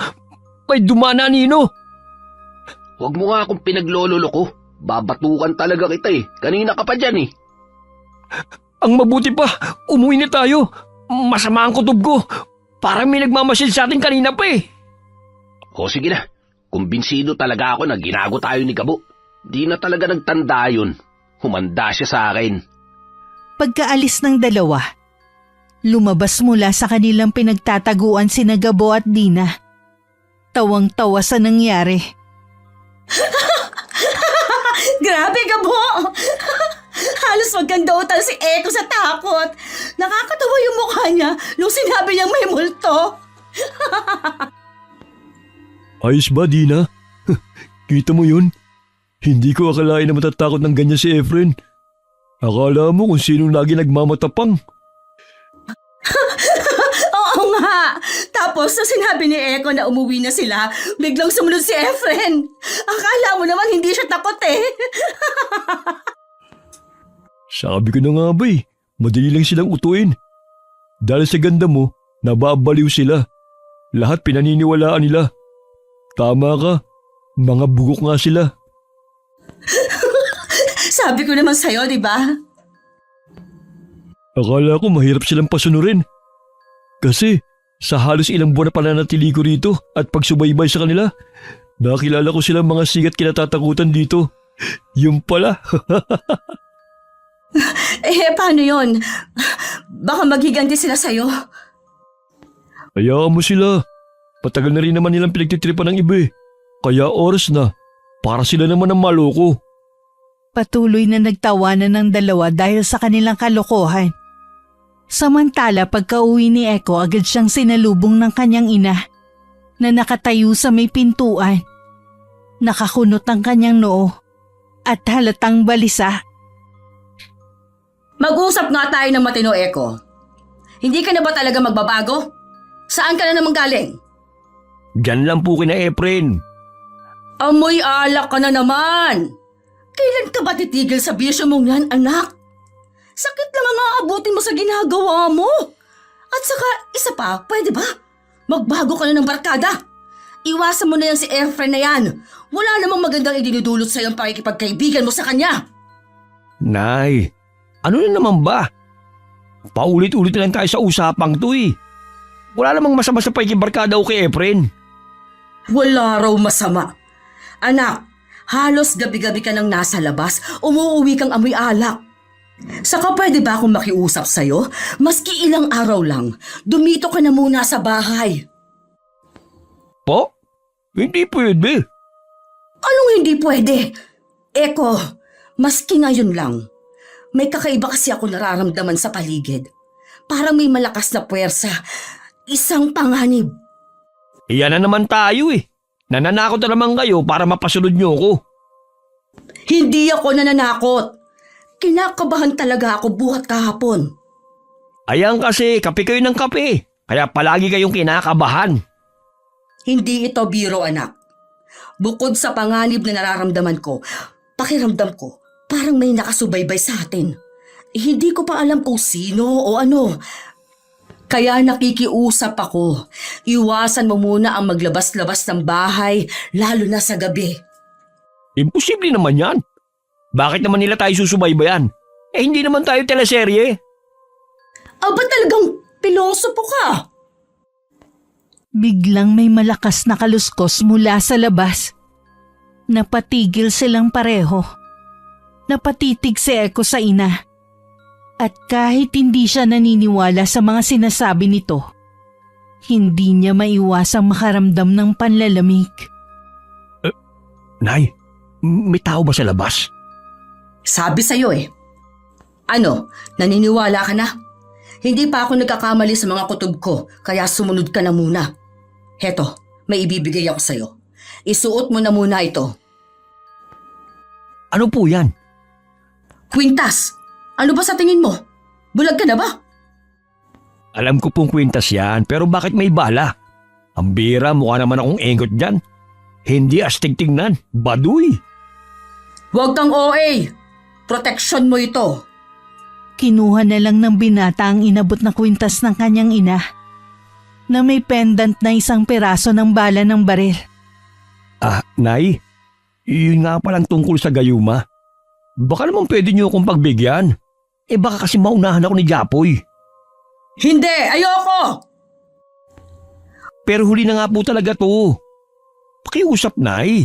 S4: May dumana nino.
S3: Huwag mo nga akong pinaglololo ko. Babatukan talaga kita eh. Kanina ka pa dyan eh.
S4: Ang mabuti pa, umuwi na tayo. Masama ang kutob ko. Parang may nagmamasid sa atin kanina pa eh.
S3: O sige na. Kumbinsido talaga ako na ginago tayo ni Gabo. Di na talaga nagtanda yun. Humanda siya sa akin.
S1: Pagkaalis ng dalawa, lumabas mula sa kanilang pinagtataguan sina Gabo at Dina. Tawang-tawa sa nangyari.
S2: Grabe, Gabo! Halos magkandautal si Eko sa takot. Nakakatawa yung mukha niya nung sinabi niyang may multo.
S4: Ayos ba, Dina? Kita mo yun? Hindi ko akalain na matatakot ng ganyan si Efren. Akala mo kung sinong lagi nagmamatapang.
S2: Oo nga! Tapos nung sinabi ni Eko na umuwi na sila, biglang sumunod si Efren. Akala mo naman hindi siya takot eh.
S4: Sabi ko na nga ba eh, madali lang silang utuin. Dahil sa ganda mo, nababaliw sila. Lahat pinaniniwalaan nila. Tama ka, mga bugok nga sila.
S2: Sabi ko naman sa'yo, di ba?
S4: Akala ko mahirap silang pasunurin. Kasi sa halos ilang buwan na pananatili ko rito at pagsubaybay sa kanila, nakilala ko silang mga sigat kinatatakutan dito. Yung pala.
S2: Paano yon? Baka maghiganti sila sa'yo.
S4: Hayaan mo sila. Patagal na rin naman nilang pinagtitripan ng iba eh. Kaya oras na para sila naman ang maloko.
S1: Patuloy na nagtawanan ng dalawa dahil sa kanilang kalokohan. Samantala pagka-uwi ni Eko, agad siyang sinalubong ng kanyang ina na nakatayo sa may pintuan. Nakakunot ang kanyang noo at halatang balisa.
S2: Mag-usap nga tayo ng matino, Eko. Hindi ka na ba talaga magbabago? Saan ka na naman galing?
S4: Diyan lang po kina Efren.
S2: Amoy alak ka na naman! Kailan ka ba titigil sa bisyo mong yan, anak? Sakit na mga abutin mo sa ginagawa mo. At saka, isa pa, pwede ba? Magbago ka na ng barkada. Iwasan mo na yan si Efren na yan. Wala namang magandang idinudulot sa iyong pakikipagkaibigan mo sa kanya.
S4: Nay, ano na naman ba? Paulit-ulit na lang tayo sa usapang to eh. Wala namang masama sa pakikibarkada o kay Efren.
S2: Wala raw masama. Anak, halos gabi-gabi ka nang nasa labas, umuuwi kang amoy alak. Saka pwede ba akong makiusap sa'yo? Maski ilang araw lang, dumito ka na muna sa bahay.
S4: Po? Hindi pwede.
S2: Anong hindi pwede? Eko, maski ngayon lang. May kakaiba kasi ako nararamdaman sa paligid. Parang may malakas na puwersa. Isang panganib.
S4: Iyan na naman tayo eh. Nananakot na naman kayo para mapasunod niyo ako.
S2: Hindi ako nananakot. Kinakabahan talaga ako buhat kahapon.
S4: Ayan kasi, kape kayo ng kape. Kaya palagi kayong kinakabahan.
S2: Hindi ito biro, anak. Bukod sa panganib na nararamdaman ko, pakiramdam ko, parang may nakasubaybay sa atin. Hindi ko pa alam kung sino o ano. Kaya nakikiusap ako. Iwasan mo muna ang maglabas-labas ng bahay, lalo na sa gabi.
S4: Imposible naman yan. Bakit naman nila tayo susubaybayan? Hindi naman tayo teleserye.
S2: Aba talagang pilosopo ka.
S1: Biglang may malakas na kaluskos mula sa labas. Napatigil silang pareho. Napatitig si Eko sa ina. At kahit hindi siya naniniwala sa mga sinasabi nito, hindi niya maiwasang makaramdam ng panlalamig.
S4: Nay, may tao ba sa labas?
S2: Sabi sa'yo eh. Ano, naniniwala ka na? Hindi pa ako nagkakamali sa mga kutob ko, kaya sumunod ka na muna. Heto, may ibibigay ako sa'yo. Isuot mo na muna ito.
S4: Ano po yan?
S2: Kwintas, ano ba sa tingin mo? Bulag ka na ba?
S4: Alam ko pong kwintas yan, pero bakit may bala? Ang bira, mukha naman akong engot dyan. Hindi astig tingnan, baduy.
S2: Huwag kang OA. Proteksyon mo ito.
S1: Kinuha na lang ng binata ang inabot na kwintas ng kanyang ina na may pendant na 1 piraso ng bala ng baril.
S4: Nay, yun nga palang tungkol sa gayuma. Baka naman pwede niyo akong pagbigyan. Baka kasi maunahan ako ni Japoy.
S2: Hindi, ayoko!
S4: Pero huli na nga po talaga to. Pakiusap, Nay.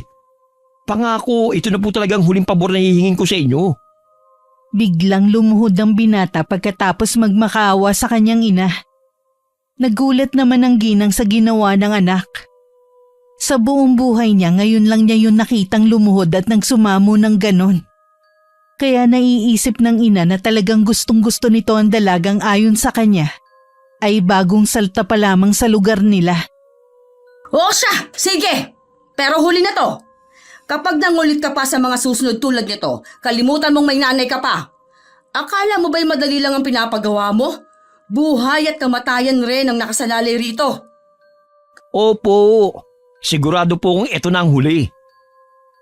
S4: Pangako, ito na po talagang huling pabor na hihingin ko sa inyo.
S1: Biglang lumuhod ang binata pagkatapos magmakaawa sa kanyang ina. Nagulat naman ang ginang sa ginawa ng anak. Sa buong buhay niya, ngayon lang niya yun nakitang lumuhod at nagsumamo ng ganon. Kaya naiisip ng ina na talagang gustong-gusto nito ang dalagang ayon sa kanya ay bagong salta pa lamang sa lugar nila.
S2: O siya, sige! Pero huli na to. Kapag nangulit ka pa sa mga susunod tulad nito, kalimutan mong may nanay ka pa. Akala mo ba'y madali lang ang pinapagawa mo? Buhay at kamatayan rin ang nakasalalay rito.
S4: Opo, sigurado po kung ito na ang huli.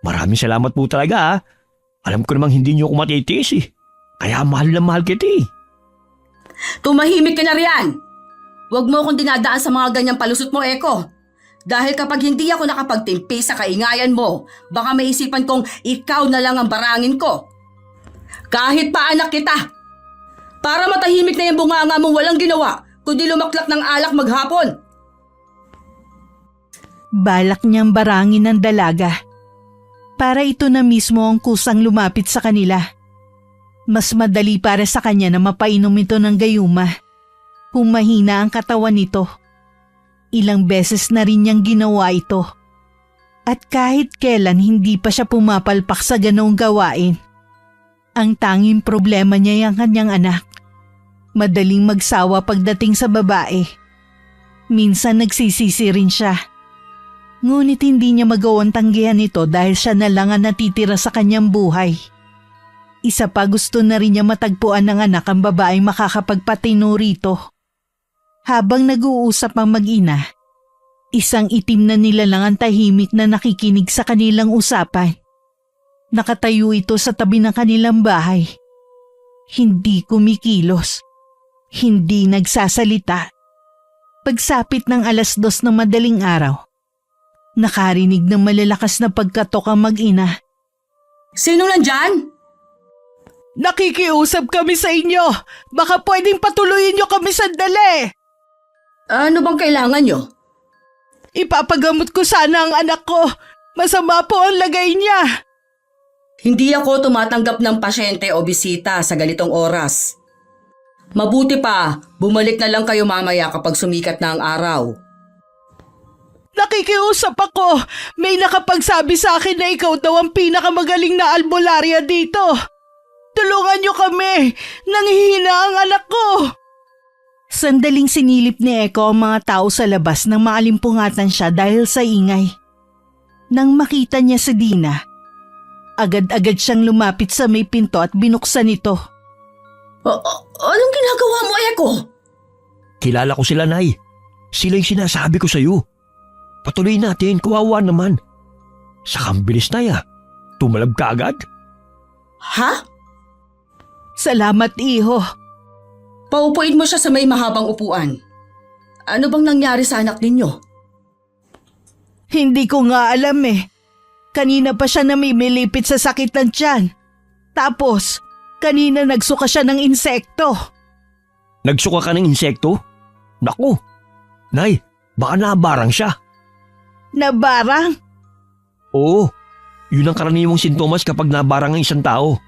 S4: Maraming salamat po talaga. Alam ko namang hindi niyo ako matitiis eh. Kaya mahal na mahal kita eh.
S2: Tumahimik ka na riyan. Huwag mo akong dinadaan sa mga ganyang palusot mo, Eko. Dahil kapag hindi ako nakapagtimpi sa kaingayan mo, baka maisipan kong ikaw na lang ang barangin ko. Kahit pa anak kita. Para matahimik na yung bunganga mong walang ginawa, kundi lumaklak ng alak maghapon.
S1: Balak niyang barangin ng dalaga. Para ito na mismo ang kusang lumapit sa kanila. Mas madali para sa kanya na mapainom ito ng gayuma. Kung mahina ang katawan nito. Ilang beses na rin niyang ginawa ito. At kahit kailan hindi pa siya pumapalpak sa ganong gawain. Ang tanging problema niya ang kanyang anak. Madaling magsawa pagdating sa babae. Minsan nagsisisi rin siya. Ngunit hindi niya magawang tanggihan ito dahil siya na lang ang natitira sa kanyang buhay. Isa pa, gusto na rin niya matagpuan ng anak ang babaeng makakapagpatino rito. Habang nag-uusap ang mag-ina, isang itim na nilalang ang tahimik na nakikinig sa kanilang usapan. Nakatayo ito sa tabi ng kanilang bahay. Hindi kumikilos. Hindi nagsasalita. Pagsapit ng 2:00 ng madaling araw, nakarinig ng malalakas na pagkatok ang mag-ina.
S2: Sino nandyan?
S1: Nakikiusap kami sa inyo. Baka pwedeng patuloyin niyo kami sandali.
S2: Ano bang kailangan nyo?
S1: Ipapagamot ko sana ang anak ko. Masama po ang lagay niya.
S2: Hindi ako tumatanggap ng pasyente o bisita sa ganitong oras. Mabuti pa, bumalik na lang kayo mamaya kapag sumikat na ang araw.
S1: Nakikiusap ako. May nakapagsabi sa akin na ikaw daw ang pinakamagaling na albularya dito. Tulungan niyo kami. Nanghihina ang anak ko. Sandaling sinilip ni Eko ang mga tao sa labas nang maalimpungatan siya dahil sa ingay. Nang makita niya si Dina, agad-agad siyang lumapit sa may pinto at binuksan ito.
S2: Anong ginagawa mo, Eko?
S4: Kilala ko sila, Nay. Sila yung sinasabi ko sa'yo. Patuloy natin, kawawa naman. Sakang bilis, Nay. Tumalab ka agad.
S2: Ha?
S1: Salamat, iho.
S2: Paupuin mo siya sa may mahabang upuan. Ano bang nangyari sa anak ninyo?
S1: Hindi ko nga alam eh. Kanina pa siya namimilipit sa sakit ng tiyan. Tapos, kanina nagsuka siya ng insekto.
S4: Nagsuka ka ng insekto? Naku! Nay, baka nabarang siya.
S1: Nabarang?
S4: Oo, yun ang karaniwang sintomas kapag nabarang ang isang tao.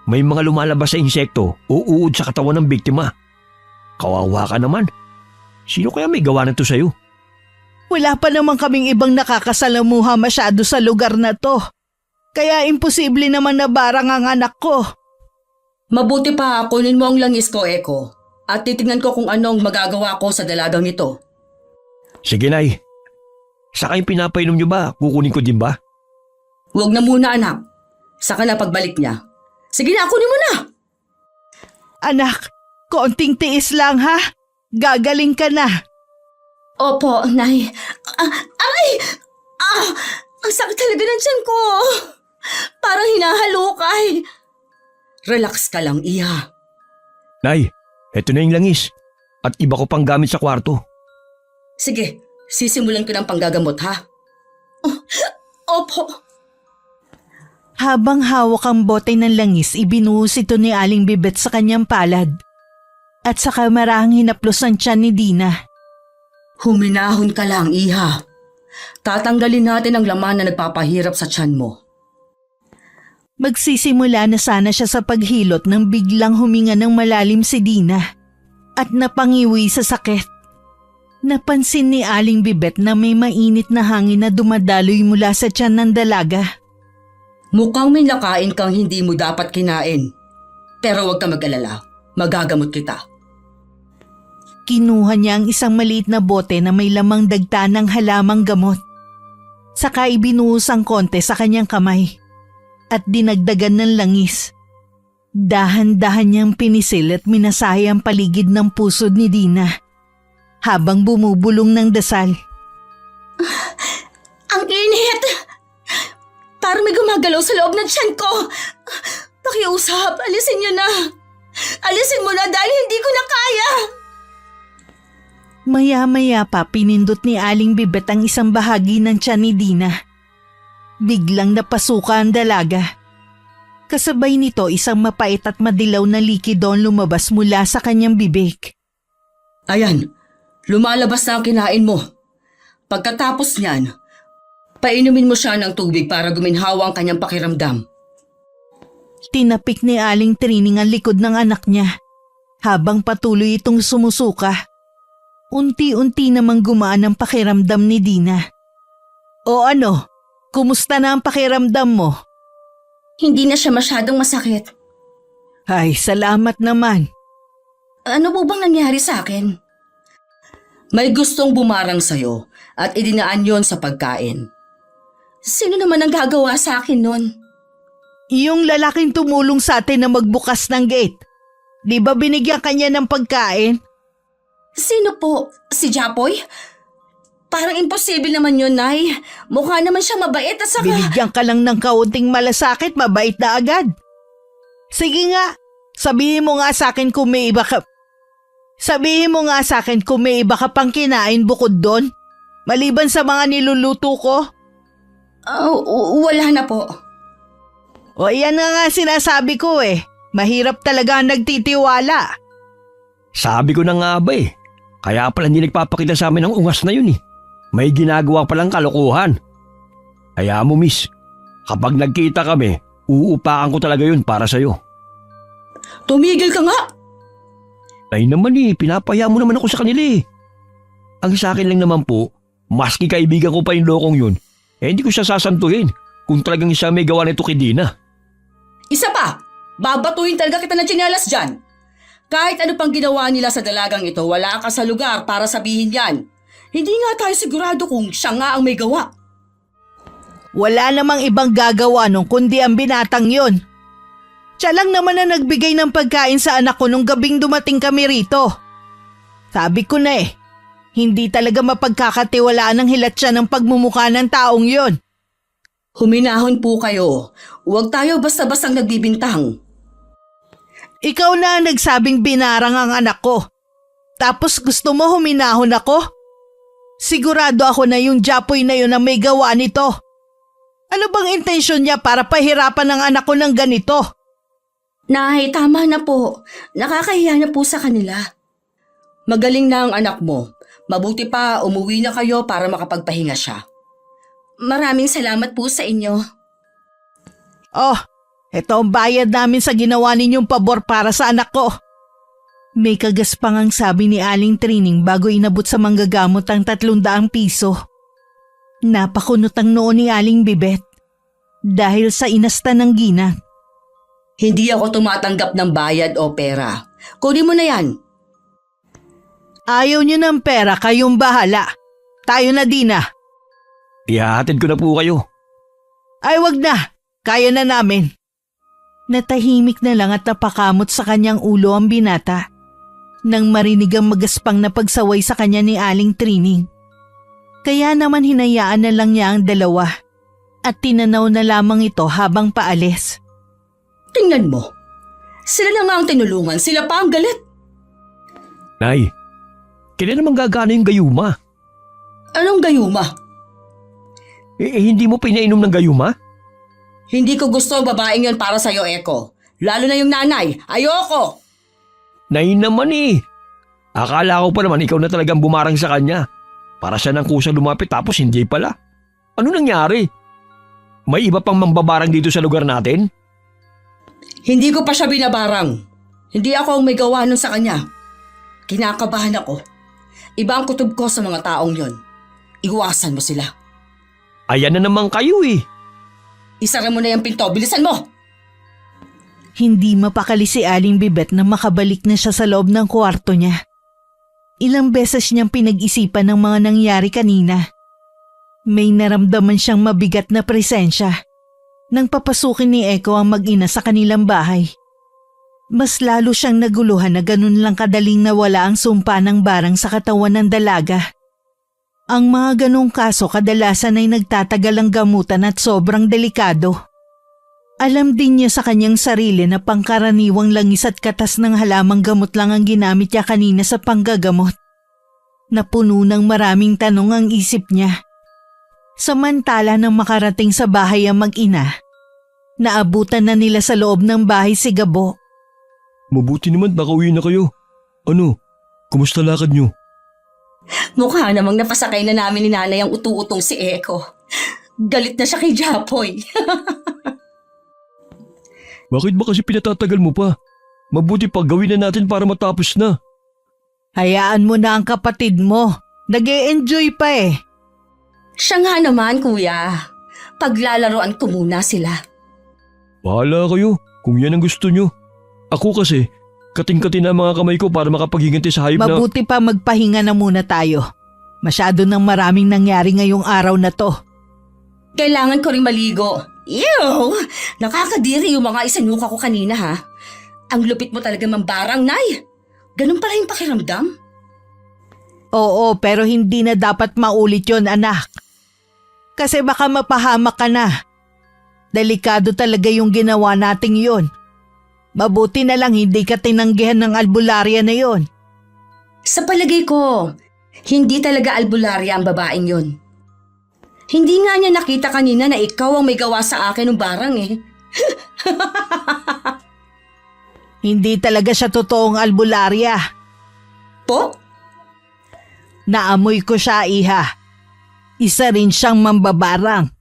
S4: May mga lumalabas sa insekto o uod sa katawan ng biktima. Kawawa ka naman. Sino kaya may gawa nito sa'yo?
S1: Wala pa naman kaming ibang nakakasalamuha masyado sa lugar na to. Kaya imposible naman na barang ang anak ko.
S2: Mabuti pa kunin mo ang langis ko, Eko. At titignan ko kung anong magagawa ko sa dalagang ito.
S4: Sige, Nay. Saka yung pinapainom niyo ba? Kukunin ko din ba?
S2: Huwag na muna, anak. Saka na pagbalik niya. Sige na, kunin mo na!
S1: Anak, konting tiis lang ha. Gagaling ka na.
S2: Opo, Nay. Aray! Ang sakit talaga ng tiyan ko. Parang hinahalukay. Relax ka lang, Iha.
S4: Nay, eto na yung langis. At iba ko pang gamit sa kwarto.
S2: Sige, sisimulan ko ng panggagamot, ha? Opo.
S1: Habang hawak ang bote ng langis, ibinuhos ito ni Aling Bibet sa kanyang palad. At saka marahang hinaplos ang tiyan ni Dina.
S2: Huminahon ka lang, Iha. Tatanggalin natin ang laman na nagpapahirap sa tiyan mo.
S1: Magsisimula na sana siya sa paghilot nang biglang huminga ng malalim si Dina at napangiwi sa sakit. Napansin ni Aling Bibet na may mainit na hangin na dumadaloy mula sa tiyan ng dalaga.
S2: Mukhang may nakain kang hindi mo dapat kinain. Pero huwag ka mag-alala. Magagamot kita.
S1: Kinuha niya ang isang maliit na bote na may lamang dagta ng halamang gamot. Saka ibinuhos ang konte sa kanyang kamay at dinagdagan ng langis. Dahan-dahan niyang pinisil at minasahe ang paligid ng pusod ni Dina habang bumubulong ng dasal.
S2: Ang init! Parang may gumagalaw sa loob ng tiyan ko. Pakiusap, alisin niyo na. Alisin mo na dahil hindi ko na kaya.
S1: Maya-maya pa pinindot ni Aling Bibet ang isang bahagi ng tiyan ni Dina. Biglang napasuka ang dalaga. Kasabay nito isang mapait at madilaw na likido ang lumabas mula sa kanyang bibig.
S2: Ayan, lumalabas na ang kinain mo. Pagkatapos niyan, painumin mo siya ng tubig para guminhawa ang kanyang pakiramdam.
S1: Tinapik ni Aling Trining ang likod ng anak niya habang patuloy itong sumusuka. Unti-unti namang gumaan ang pakiramdam ni Dina. O ano, kumusta na ang pakiramdam mo?
S2: Hindi na siya masyadong masakit.
S1: Ay, salamat naman.
S2: Ano po bang nangyari sa akin? May gustong bumarang sa'yo at idinaan yon sa pagkain. Sino naman ang gagawa sa akin nun?
S1: Yung lalaking tumulong sa atin na magbukas ng gate. Di ba binigyan kanya ng pagkain?
S2: Sino po? Si Japoy? Parang imposible naman yun, Nay. Mukha naman siya mabait at saka…
S1: Binigyan ka lang ng kaunting malasakit, mabait na agad. Sige nga, sabihin mo nga sa akin kung may iba ka… Sabihin mo nga sa akin kung may iba ka pang kinain bukod doon. Maliban sa mga niluluto ko.
S2: Wala na po.
S1: O yan nga sinasabi ko eh. Mahirap talaga ang nagtitiwala.
S4: Sabi ko na nga ba eh. Kaya pala hindi nagpapakita sa amin ang ungas na yun eh. May ginagawa palang kalokohan. Kaya mo miss, kapag nagkita kami, uupakan ko talaga yun para sa'yo.
S2: Tumigil ka nga!
S4: Ay naman eh, pinapaya mo naman ako sa kanila eh. Ang sa akin lang naman po, maski kaibigan ko pa yung lokong yun, hindi ko siya sasantuhin kung talagang siya may gawa nito kay Dina.
S2: Isa pa! Babatuhin talaga kita ng tsinelas dyan! Kahit ano pang ginawa nila sa dalagang ito, wala ka sa lugar para sabihin yan. Hindi nga tayo sigurado kung siya nga ang may gawa.
S1: Wala namang ibang gagawa nung kundi ang binatang yon. Siya lang naman na nagbigay ng pagkain sa anak ko nung gabing dumating kami rito. Sabi ko na eh, hindi talaga mapagkakatiwalaan ng hilat siya ng pagmumukha ng taong yon.
S2: Huminahon po kayo. Huwag tayo basta-bastang nagbibintang.
S1: Ikaw na ang nagsabing binarang ang anak ko. Tapos gusto mo huminahon ako? Sigurado ako na yung Japoy na yun ang may gawa nito. Ano bang intensyon niya para pahirapan ng anak ko ng ganito?
S2: Nay, tama na po. Nakakahiya na po sa kanila. Magaling na ang anak mo. Mabuti pa umuwi na kayo para makapagpahinga siya. Maraming salamat po sa inyo.
S1: Oh, ito ang bayad namin sa ginawa ninyong pabor para sa anak ko. May kagaspangang sabi ni Aling Trining bago inabot sa manggagamot ang 300 piso. Napakunot ang noo ni Aling Bibet dahil sa inasta ng ginang.
S2: Hindi ako tumatanggap ng bayad o pera. Kunin mo na yan.
S1: Ayaw niyo ng pera, kayong bahala. Tayo na, Dina.
S4: Ihahatid ko na po kayo.
S1: Ay, wag na. Kaya na namin. Natahimik na lang at napakamot sa kanyang ulo ang binata nang marinig ang magaspang na pagsaway sa kanya ni Aling Trining. Kaya naman hinayaan na lang niya ang dalawa at tinanaw na lamang ito habang paalis.
S2: Tingnan mo. Sila na nga ang tinulungan, sila pa ang galit.
S4: Nay, kailan naman gagana yung gayuma?
S2: Anong gayuma?
S4: Hindi mo pinainom ng gayuma?
S2: Hindi ko gusto ang babaeng yon para sa'yo, Eko. Lalo na yung nanay. Ayoko!
S4: Nay naman eh. Akala ko pa naman ikaw na talagang bumarang sa kanya. Para siya nang kusang lumapit tapos hindi pala. Ano nangyari? May iba pang mambabarang dito sa lugar natin?
S2: Hindi ko pa siya binabarang. Hindi ako ang may gawa nun sa kanya. Kinakabahan ako. Iba ang kutob ko sa mga taong yon. Iwasan mo sila.
S4: Ayan na naman kayo eh.
S2: Isara mo na yung pinto. Bilisan mo!
S1: Hindi mapakali si Aling Bibet na makabalik na siya sa loob ng kwarto niya. Ilang beses niyang pinag-isipan ng mga nangyari kanina. May naramdaman siyang mabigat na presensya nang papasukin ni Eko ang mag-ina sa kanilang bahay. Mas lalo siyang naguluhan na ganun lang kadaling nawala ang sumpa ng barang sa katawan ng dalaga. Ang mga ganong kaso kadalasan ay nagtatagal ang gamutan at sobrang delikado. Alam din niya sa kanyang sarili na pangkaraniwang langis at katas ng halamang gamot lang ang ginamit niya kanina sa panggagamot. Napuno ng maraming tanong ang isip niya. Samantala nang makarating sa bahay ang mag-ina, naabutan na nila sa loob ng bahay si Gabo.
S4: Mabuti naman nakauwi na kayo. Ano, kumusta lakad nyo?
S2: Mukha namang napasakay na namin ni nanay ang utu-utong si Eko. Galit na siya kay Japoy.
S4: Bakit ba kasi pinatatagal mo pa? Mabuti pa gawin na natin para matapos na.
S1: Hayaan mo na ang kapatid mo. Nag-e-enjoy pa eh.
S2: Siya nga naman, kuya. Paglalaroan ko muna sila.
S4: Bahala kayo kung yan ang gusto nyo. Ako kasi, kating-kating na ang mga kamay ko para makapaghiganti sa hayop na...
S1: Mabuti pa magpahinga na muna tayo. Masyado nang maraming nangyari ngayong araw na to.
S2: Kailangan ko rin maligo. Ew! Nakakadiri yung mga isanuka ko kanina, ha? Ang lupit mo talaga mambarang, Nay. Ganun pala yung pakiramdam?
S1: Oo, pero hindi na dapat maulit yon, anak. Kasi baka mapahamak ka na. Delikado talaga yung ginawa nating yon. Mabuti na lang hindi ka tinanggihan ng albularya na yon.
S2: Sa palagay ko, hindi talaga albularya ang babaeng yon. Hindi nga niya nakita kanina na ikaw ang may gawa sa akin ng barang eh.
S1: Hindi talaga siya totoong albularya.
S2: Po?
S1: Naamoy ko siya, iha. Isa rin siyang mambabarang.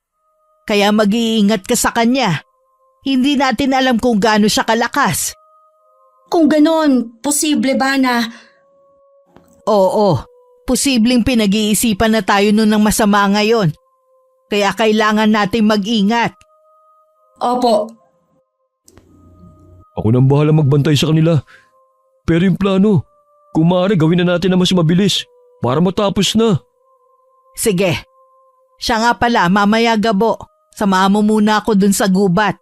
S1: Kaya mag-iingat ka sa kanya. Hindi natin alam kung gaano siya kalakas.
S2: Kung ganon, posible ba na...
S1: Oo, posibleng pinag-iisipan na tayo nun ng masama ngayon. Kaya kailangan nating mag-ingat.
S2: Opo.
S4: Ako nang bahala magbantay sa kanila. Pero yung plano, kung maaari gawin na natin na mas mabilis para matapos na.
S1: Sige. Siya nga pala, mamaya Gabo. Samahan mo muna ako dun sa gubat.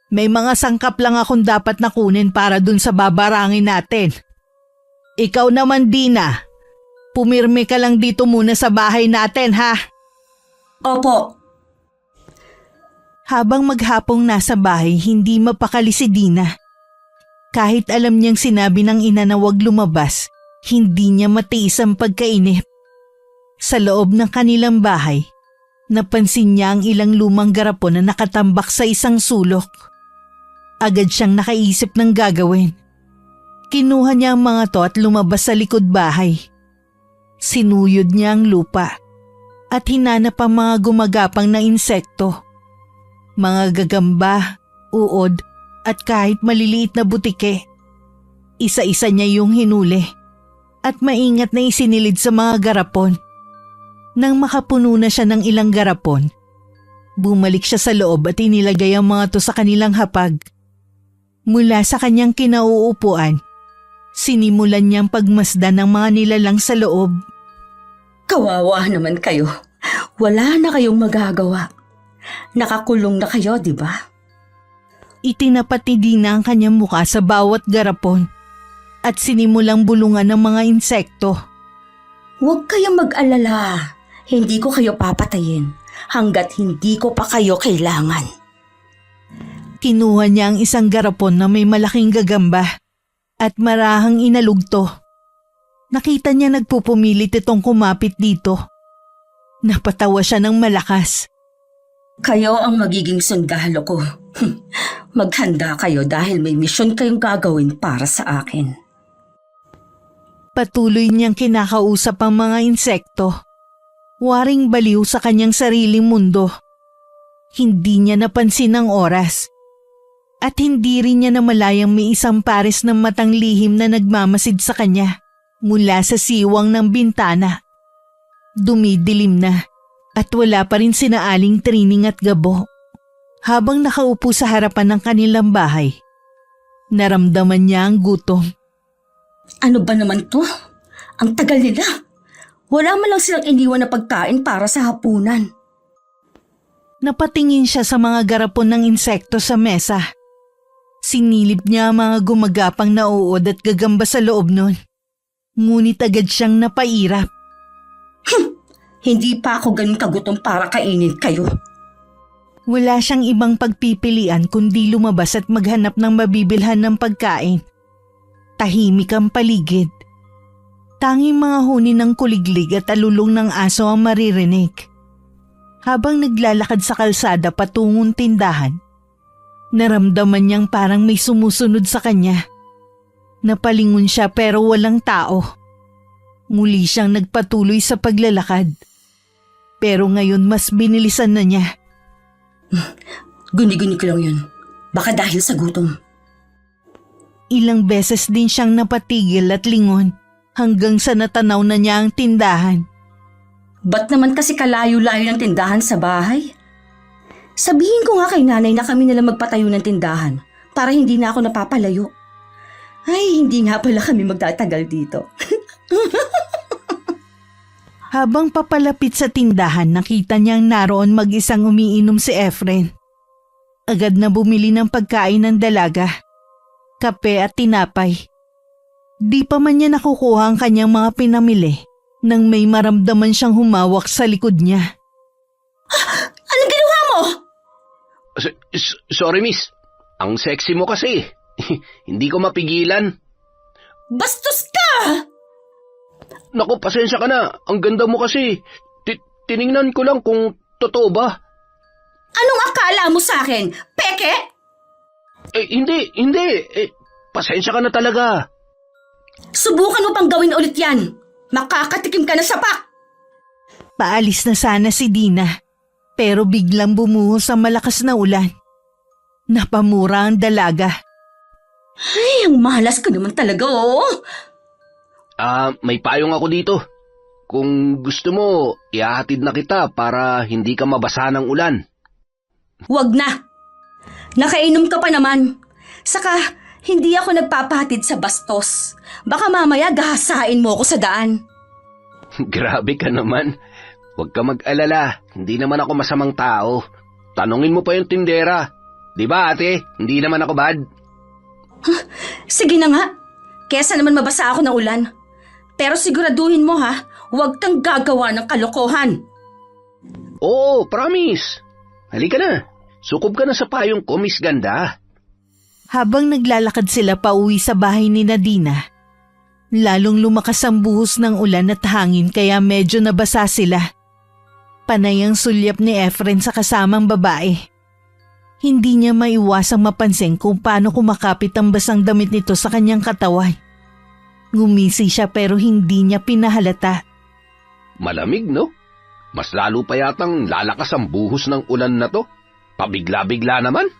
S1: May mga sangkap lang akong dapat na kunin para dun sa babarangin natin. Ikaw naman, Dina. Pumirme ka lang dito muna sa bahay natin, ha?
S2: Opo.
S1: Habang maghapong nasa bahay, hindi mapakali si Dina. Kahit alam niyang sinabi ng ina na huwag lumabas, Hindi niya matiis ang pagkainip. Sa loob ng kanilang bahay, napansin niya ang ilang lumang garapon na nakatambak sa isang sulok. Agad siyang nakaisip ng gagawin. Kinuha niya ang mga to at lumabas sa likod bahay. Sinuyod niya ang lupa at hinanap ang mga gumagapang na insekto. Mga gagamba, uod at kahit maliliit na butike. Isa-isa niya yung hinuli at maingat na isinilid sa mga garapon. Nang makapuno na siya ng ilang garapon, bumalik siya sa loob at inilagay ang mga to sa kanilang hapag. Mula sa kanyang kinauupuan, sinimulan niyang pagmasdan ng mga nilalang sa loob.
S2: Kawawa naman kayo. Wala na kayong magagawa. Nakakulong na kayo, di ba?
S1: Itinapat ni Dina ang kanyang mukha sa bawat garapon at sinimulang bulungan ng mga insekto.
S2: Huwag kayong mag-alala. Hindi ko kayo papatayin hanggat hindi ko pa kayo kailangan.
S1: Kinuha niya ang isang garapon na may malaking gagamba at marahang inalugto. Nakita niya nagpupumilit itong kumapit dito. Napatawa siya ng malakas.
S2: Kayo ang magiging sundalo ko. Maghanda kayo dahil may misyon kayong gagawin para sa akin.
S1: Patuloy niyang kinakausap ang mga insekto. Waring baliw sa kanyang sariling mundo. Hindi niya napansin ang oras. At hindi rin niya namalayang may isang pares ng matang lihim na nagmamasid sa kanya mula sa siwang ng bintana. Dumidilim na at wala pa rin sina Aling Trining at Gabo. Habang nakaupo sa harapan ng kanilang bahay, naramdaman niya ang gutom.
S2: Ano ba naman to? Ang tagal nila. Wala man lang silang iniwan na pagkain para sa hapunan.
S1: Napatingin siya sa mga garapon ng insekto sa mesa. Sinilip niya ang mga gumagapang na uod at gagamba sa loob nun. Ngunit agad siyang napairap.
S2: Hindi pa ako ganun kagutom para kainin kayo.
S1: Wala siyang ibang pagpipilian kundi lumabas at maghanap ng mabibilhan ng pagkain. Tahimik ang paligid. Tanging mga huni ng kuliglig at alulong ng aso ang maririnig. Habang naglalakad sa kalsada patungong tindahan, naramdaman niyang parang may sumusunod sa kanya. Napalingon siya pero walang tao. Muli siyang nagpatuloy sa paglalakad. Pero ngayon mas binilisan na niya.
S2: Guni-guni ko lang yun. Baka dahil sa gutom.
S1: Ilang beses din siyang napatigil at lingon hanggang sa natanaw na niya ang tindahan.
S2: Ba't naman kasi kalayo-layo ng tindahan sa bahay? Sabihin ko nga kay nanay na kami nalang magpatayo ng tindahan para hindi na ako napapalayo. Ay, hindi nga pala kami magtatagal dito.
S1: Habang papalapit sa tindahan, nakita niyang naroon mag-isang umiinom si Efren. Agad na bumili ng pagkain ng dalaga, kape at tinapay. Di pa man niya nakukuha ang kanyang mga pinamili nang may maramdaman siyang humawak sa likod niya.
S2: Anong ginawa mo?
S3: Sorry, miss. Ang sexy mo kasi. Hindi ko mapigilan.
S2: Bastos ka!
S3: Naku, pasensya ka na. Ang ganda mo kasi. Tiningnan ko lang kung totoo ba.
S2: Anong akala mo sa akin? Peke?
S3: Hindi. Pasensya ka na talaga.
S2: Subukan mo pang gawin ulit yan. Makakatikim ka na sa pak.
S1: Paalis na sana si Dina, pero biglang bumuhos ang malakas na ulan. Napamura ang dalaga.
S2: Ay, ang malas ka naman talaga, oh.
S3: May payong ako dito. Kung gusto mo, ihahatid na kita para hindi ka mabasa ng ulan.
S2: Wag na. Nakainom ka pa naman. Saka, hindi ako nagpapahatid sa bastos. Baka mamaya gahasain mo ako sa daan.
S3: Grabe ka naman. Huwag ka mag-alala. Hindi naman ako masamang tao. Tanungin mo pa yung tindera. Di ba, ate? Hindi naman ako bad.
S2: Sige na nga. Kesa naman mabasa ako ng ulan. Pero siguraduhin mo ha, huwag kang gagawa ng kalokohan.
S3: Oo, promise. Halika na. Sukob ka na sa payong ko, Miss Ganda.
S1: Habang naglalakad sila pauwi sa bahay ni Nadina, Lalong lumakas ang buhos ng ulan at hangin kaya medyo nabasa sila. Panay ang sulyap ni Efren sa kasamang babae. Hindi niya maiwasang mapansin kung paano kumakapit ang basang damit nito sa kanyang katawan. Ngumisi siya pero hindi niya pinahalata.
S3: Malamig, no? Mas lalo pa yatang lalakas ang buhos ng ulan na to. Pabigla-bigla naman.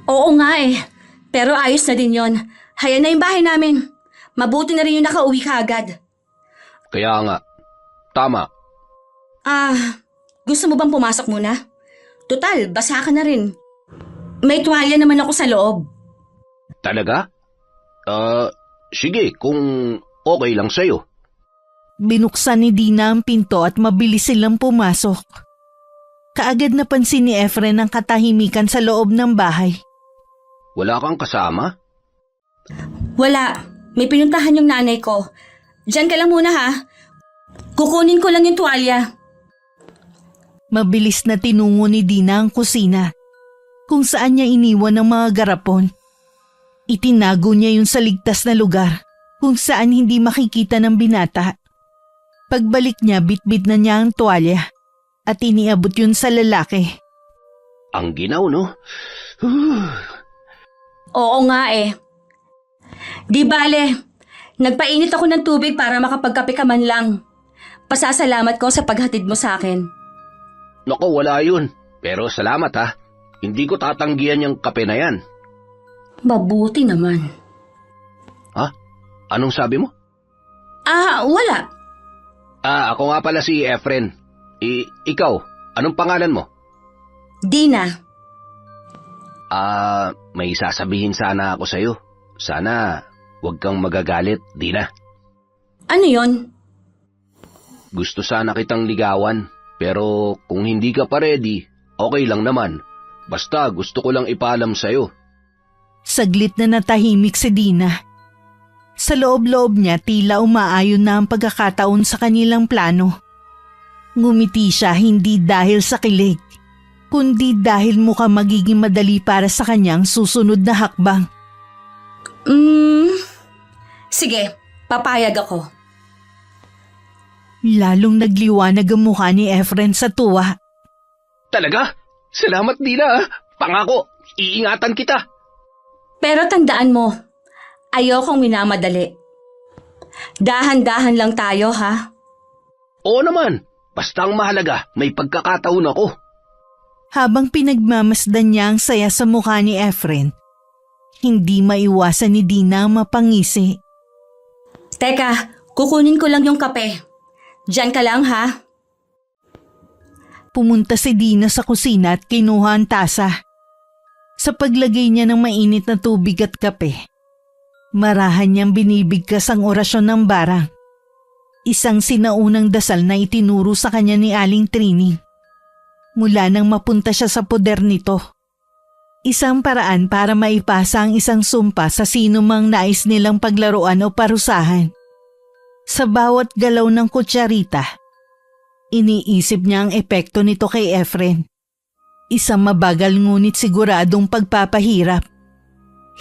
S2: Oo nga eh. Pero ayos na din yon. Haya na yung bahay namin. Mabuti na rin yung nakauwi ka agad.
S3: Kaya nga, tama.
S2: Gusto mo bang pumasok muna? Total, basa ka na rin. May tuwalya naman ako sa loob.
S3: Talaga? Sige, kung okay lang sa'yo.
S1: Binuksan ni Dina ang pinto at mabilis silang pumasok. Kaagad napansin ni Efren ang katahimikan sa loob ng bahay.
S3: Wala kang kasama?
S2: Wala. May pinuntahan yung nanay ko. Diyan ka lang muna ha. Kukunin ko lang yung tuwalya.
S1: Mabilis na tinungo ni Dina ang kusina, kung saan niya iniwan ang mga garapon. Itinago niya yun sa ligtas na lugar, kung saan hindi makikita ng binata. Pagbalik niya, bitbit na niya ang tuwalya at iniabot yun sa lalaki.
S3: Ang ginaw, no?
S2: Oo nga eh. Di bale, nagpainit ako ng tubig para makapagkape ka man lang. Pasasalamat ko sa paghatid mo sa akin.
S3: Naku, wala yun. Pero salamat ha. Hindi ko tatanggihan yung kape na yan.
S2: Mabuti naman.
S3: Ha? Anong sabi mo?
S2: Wala.
S3: Ako nga pala si Efren. Ikaw, anong pangalan mo?
S2: Dina.
S3: May sasabihin sana ako sa'yo. Sana huwag kang magagalit, Dina.
S2: Ano yon?
S3: Gusto sana kitang ligawan. Pero kung hindi ka pa ready, okay lang naman. Basta gusto ko lang ipaalam sa'yo.
S1: Saglit na natahimik si Dina. Sa loob-loob niya tila umaayon na ang pagkakataon sa kanilang plano. Ngumiti siya hindi dahil sa kilig, kundi dahil mukhang magiging madali para sa kanyang susunod na hakbang.
S2: Sige, papayag ako.
S1: Lalong nagliwanag ang mukha ni Efren sa tuwa.
S3: Talaga? Salamat, Dina. Pangako, iingatan kita.
S2: Pero tandaan mo, ayokong minamadali. Dahan-dahan lang tayo, ha?
S3: Oo naman. Basta ang mahalaga, may pagkakataon ako.
S1: Habang pinagmamasdan niya ang saya sa mukha ni Efren, hindi maiwasan ni Dina ang mapangisi.
S2: Teka, kukunin ko lang yung kape. Diyan ka lang, ha?
S1: Pumunta si Dina sa kusina at kinuha ang tasa. Sa paglagay niya ng mainit na tubig at kape, marahan niyang binibigkas ang orasyon ng barang. Isang sinaunang dasal na itinuro sa kanya ni Aling Trini. Mula nang mapunta siya sa poder nito. Isang paraan para maipasa ang isang sumpa sa sino mang nais nilang paglaruan o parusahan. Sa bawat galaw ng kutsarita, iniisip niya ang epekto nito kay Efren. Isang mabagal ngunit siguradong pagpapahirap.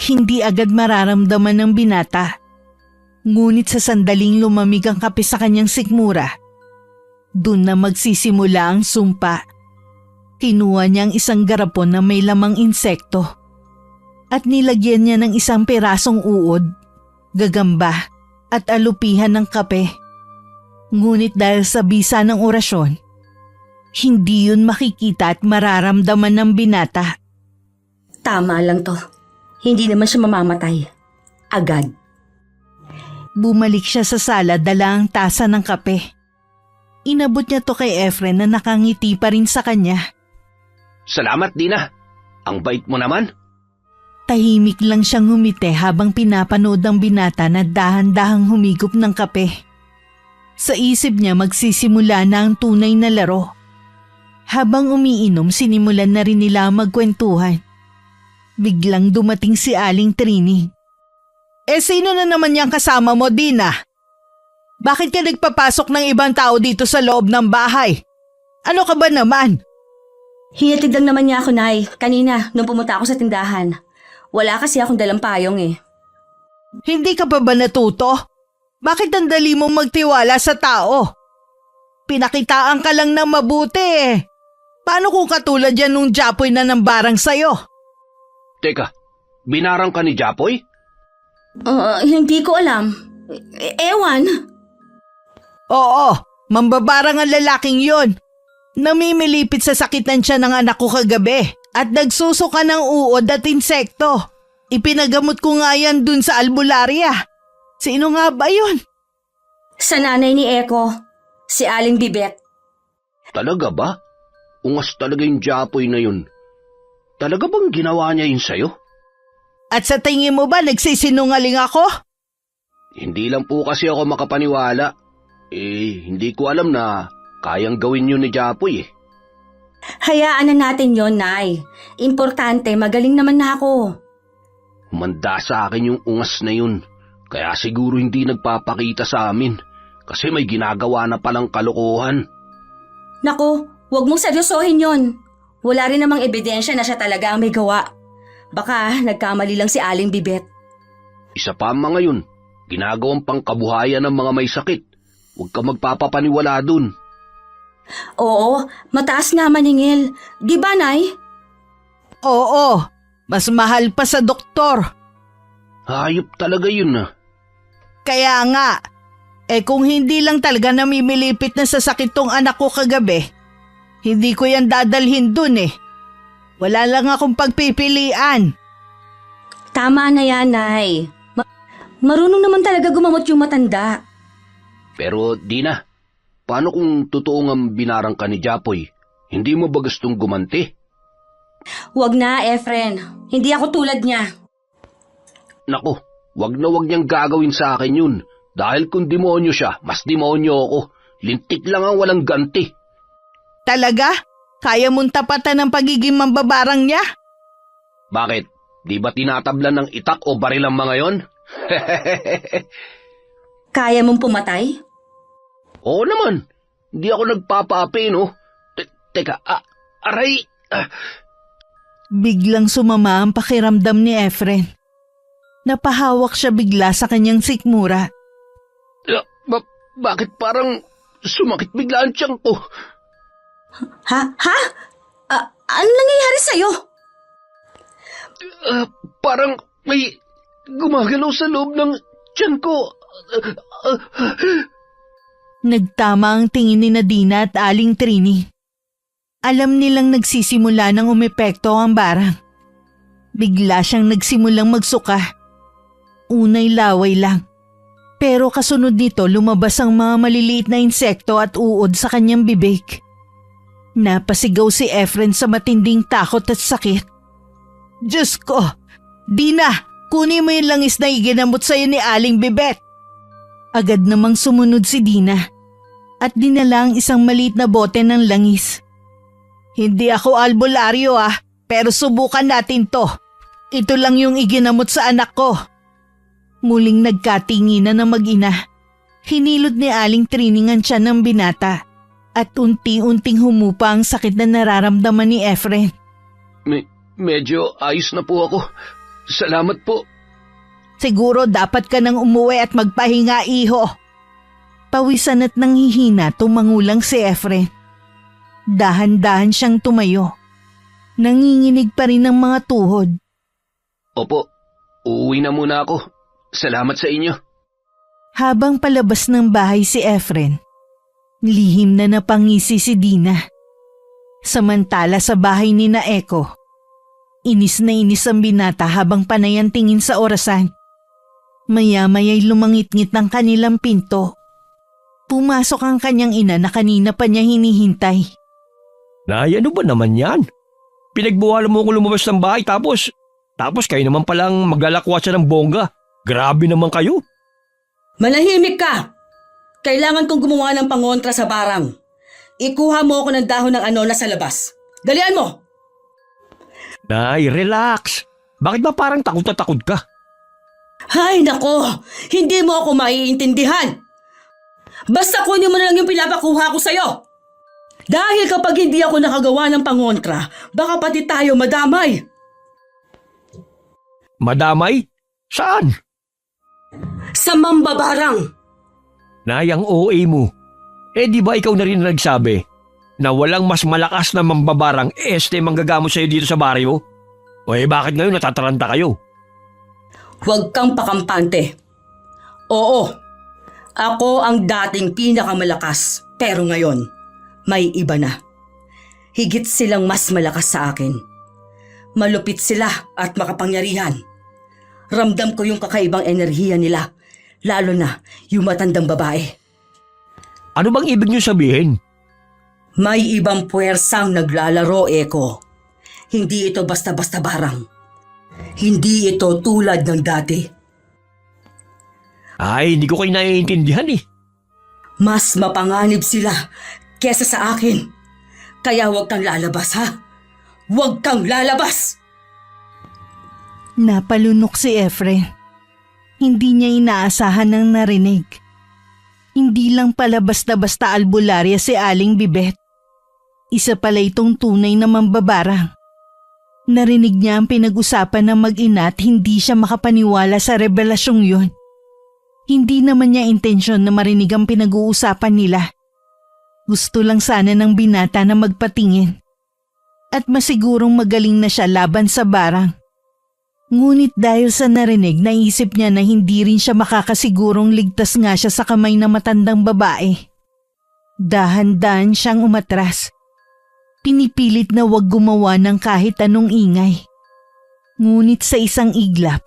S1: Hindi agad mararamdaman ng binata. Ngunit sa sandaling lumamig ang kape sa kanyang sikmura, dun na magsisimula ang sumpa. Kinuha niya ang isang garapon na may lamang insekto at nilagyan niya ng isang pirasong uod, gagamba at alupihan ng kape. Ngunit dahil sa bisa ng orasyon, hindi yun makikita at mararamdaman ng binata.
S2: Tama lang to. Hindi naman siya mamamatay. Agad.
S1: Bumalik siya sa sala dala ang tasa ng kape. Inabot niya to kay Efren na nakangiti pa rin sa kanya.
S3: Salamat, Dina. Ang bait mo naman.
S1: Tahimik lang siyang ngumiti habang pinapanood ng binata na dahan-dahang humigop ng kape. Sa isip niya magsisimula na ang tunay na laro. Habang umiinom, sinimulan na rin nila magkwentuhan. Biglang dumating si Aling Trini. Sino na naman yung kasama mo, Dina? Bakit ka nagpapasok ng ibang tao dito sa loob ng bahay? Ano ka ba naman?
S2: Hinatid lang naman niya ako, Nay. Kanina, nung pumunta ako sa tindahan. Wala kasi akong dalang payong eh.
S1: Hindi ka pa ba natuto? Bakit ang dali mong magtiwala sa tao? Pinakitaan ka lang ng mabuti eh. Paano kung katulad yan nung Japoy na nambarang sa'yo?
S3: Teka, binarang ka ni Japoy?
S2: Hindi ko alam. Ewan.
S1: Oo, mambabarang ang lalaking yon. Namimilipit sa sakitan siya ng anak ko kagabi at nagsusuka ng uod at insekto. Ipinagamot ko nga yan dun sa albularya. Sino nga ba yun?
S2: Sa nanay ni Eko, si Aling Bibet.
S3: Talaga ba? Ungas talaga yung Japoy na yun. Talaga bang ginawa niya yun sa'yo?
S1: At sa tingin mo ba nagsisinungaling ako?
S3: Hindi lang po kasi ako makapaniwala. Hindi ko alam na kayang gawin yun ni Japoy eh.
S2: Hayaan na natin yon, Nay. Importante, magaling naman na ako.
S3: Humanda sa akin yung ungas na yun. Kaya siguro hindi nagpapakita sa amin. Kasi may ginagawa na palang kalokohan.
S2: Naku, huwag mong seryosohin yon. Wala rin namang ebidensya na siya talaga ang may gawa. Baka nagkamali lang si Aling Bibet.
S3: Isa pa ang mga yun. Ginagawang pangkabuhayan ng mga may sakit. Huwag ka magpapapaniwala dun.
S2: Oo, mataas nga maningil. Di ba, Nay?
S1: Oo, mas mahal pa sa doktor.
S3: Hayop talaga yun ah.
S1: Kaya nga, kung hindi lang talaga namimilipit na sa sakit tong anak ko kagabi, hindi ko yan dadalhin dun eh. Wala lang akong pagpipilian.
S2: Tama na yan, Nay. Marunong naman talaga gumamot yung matanda.
S3: Pero Dina, paano kung totoo nga binarang ka ni Japoy? Hindi mo ba gustong gumanti?
S2: Huwag na, Efren. Hindi ako tulad niya.
S3: Naku, wag na wag niyang gagawin sa akin yun. Dahil kung demonyo siya, mas demonyo ako. Lintik lang ang walang ganti.
S1: Talaga? Kaya mong tapatan ng pagiging mambabarang niya?
S3: Bakit? Di ba tinatablan ng itak o baril ang mga yon?
S2: Kaya mong pumatay?
S3: Oo naman. Hindi ako nagpapaapi, no? Teka, aray!
S1: Biglang sumama ang pakiramdam ni Efren. Napahawak siya bigla sa kanyang sikmura.
S3: Bakit parang sumakit bigla ang tiyan ko?
S2: Ha? Ano nangyayari sa'yo?
S3: Parang may gumagalaw sa loob ng tiyan ko.
S1: Nagtama ang tingin ni Nadina at Aling Trini. Alam nilang nagsisimula ng umepekto ang barang. Bigla siyang nagsimulang magsuka. Unay laway lang. Pero kasunod nito lumabas ang mga maliliit na insekto at uod sa kanyang bibig. Napasigaw si Efren sa matinding takot at sakit. Diyos ko! Dina! Kunin mo yung langis na iginamot sa'yo ni Aling Bibet! Agad namang sumunod si Dina at dinala ang isang maliit na bote ng langis. Hindi ako albularyo pero subukan natin to. Ito lang yung iginamot sa anak ko. Muling nagkatinginan ng mag-ina. Hinilod ni Aling Triningan siya ng binata at unti-unting humupa ang sakit na nararamdaman ni Efren.
S3: Medyo ayos na po ako. Salamat po.
S1: Siguro dapat ka nang umuwi at magpahinga, iho. Pawisan at nanghihina tumangulang si Efren. Dahan-dahan siyang tumayo. Nanginginig pa rin ang mga tuhod.
S3: Opo, uuwi na muna ako. Salamat sa inyo.
S1: Habang palabas ng bahay si Efren, lihim na napangisi si Dina. Samantala sa bahay ni na Eko, inis na inis ang binata habang panay ang tingin sa orasan. Maya-maya'y lumangit-ngit ng kanilang pinto. Pumasok ang kanyang ina na kanina pa niya hinihintay.
S4: Nay, ano ba naman yan? Pinagbuhala mo ko lumabas ng bahay tapos kayo naman palang maglalakwat siya ng bongga. Grabe naman kayo.
S2: Manahimik ka! Kailangan kong gumawa ng pangontra sa barang. Ikuha mo ako ng dahon ng anola sa labas. Dalian mo!
S4: Nay, relax. Bakit ba parang takot na takot ka?
S2: Hay nako! Hindi mo ako maiintindihan! Basta kunin mo na lang yung pinapakuha ko sa'yo! Dahil kapag hindi ako nakagawa ng pangontra, baka pati tayo madamay!
S4: Madamay? Saan?
S2: Sa mambabarang!
S4: Nay, ang OA mo. Eh di ba ikaw na rin nagsabi na walang mas malakas na mambabarang manggagamot sa'yo dito sa baryo? O bakit ngayon natataranta kayo?
S2: Huwag kang pakampante. Oo, ako ang dating pinakamalakas, pero ngayon, may iba na. Higit silang mas malakas sa akin. Malupit sila at makapangyarihan. Ramdam ko yung kakaibang enerhiya nila, lalo na yung matandang babae.
S4: Ano bang ibig niyo sabihin?
S2: May ibang puwersang naglalaro, Eko. Hindi ito basta-basta barang. Hindi ito tulad ng dati.
S4: Ay, hindi ko kayo naiintindihan eh.
S2: Mas mapanganib sila kesa sa akin. Kaya huwag kang lalabas, ha? Huwag kang lalabas!
S1: Napalunok si Efren. Hindi niya inaasahan ng narinig. Hindi lang pala basta-basta albularya si Aling Bibet. Isa pala itong tunay na mambabarang. Narinig niya ang pinag-usapan ng mag-ina at hindi siya makapaniwala sa revelasyong yun. Hindi naman niya intensyon na marinig ang pinag-uusapan nila. Gusto lang sana ng binata na magpatingin. At masigurong magaling na siya laban sa barang. Ngunit dahil sa narinig, naisip niya na hindi rin siya makakasigurong ligtas nga siya sa kamay ng matandang babae. Dahan-dahan siyang umatras. Pinipilit na wag gumawa ng kahit anong ingay. Ngunit sa isang iglap,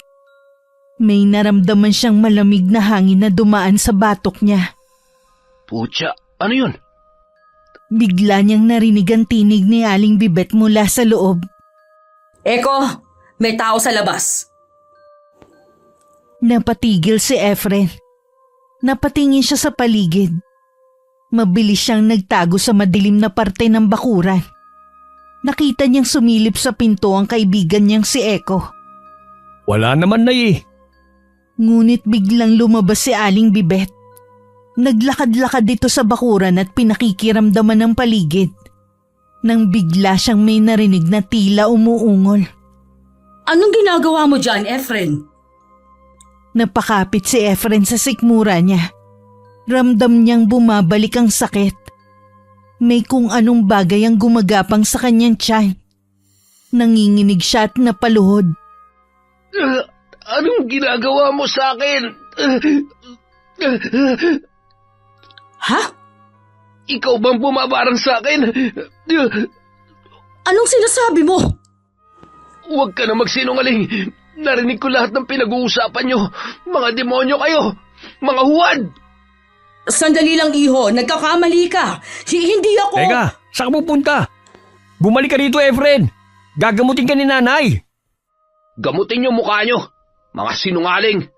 S1: may naramdaman siyang malamig na hangin na dumaan sa batok niya.
S3: Putya, ano yun?
S1: Bigla niyang narinig ang tinig ni Aling Bibet mula sa loob.
S2: Eko, may tao sa labas.
S1: Napatigil si Efren. Napatingin siya sa paligid. Mabilis siyang nagtago sa madilim na parte ng bakuran. Nakita niyang sumilip sa pinto ang kaibigan niyang si Eko.
S4: Wala naman na eh.
S1: Ngunit biglang lumabas si Aling Bibet. Naglakad-lakad dito sa bakuran at pinakikiramdaman ng paligid. Nang bigla siyang may narinig na tila umuungol.
S2: Anong ginagawa mo dyan, Efren?
S1: Napakapit si Efren sa sikmura niya. Ramdam niyang bumabalik ang sakit. May kung anong bagay ang gumagapang sa kanyang tiyan. Nanginginig siya at napaluhod.
S3: Anong ginagawa mo sa akin?
S2: Ha?
S3: Ikaw bang bumabarang sa akin?
S2: Anong sinasabi mo?
S3: Huwag ka na magsinungaling. Narinig ko lahat ng pinag-uusapan nyo. Mga demonyo kayo. Mga huwad.
S2: Sandali lang, iho. Nagkakamali ka. Hindi ako...
S4: Teka, saan ka pupunta? Bumalik ka dito, Efren. Gagamutin ka ni nanay.
S3: Gamutin nyo mukha nyo. Mga sinungaling.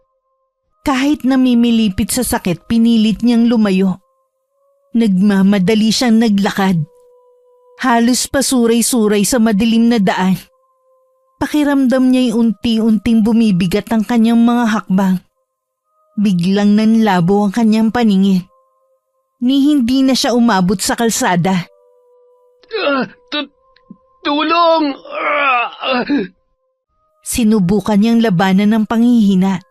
S1: Kahit namimilipit sa sakit, pinilit niyang lumayo. Nagmamadali siyang naglakad. Halos pasuray-suray sa madilim na daan. Pakiramdam niya'y unti-unting bumibigat ang kanyang mga hakbang. Biglang nanlabo ang kanyang paningin. Ni hindi na siya umabot sa kalsada.
S3: Tulong!
S1: Sinubukan niyang labanan ng panghihina,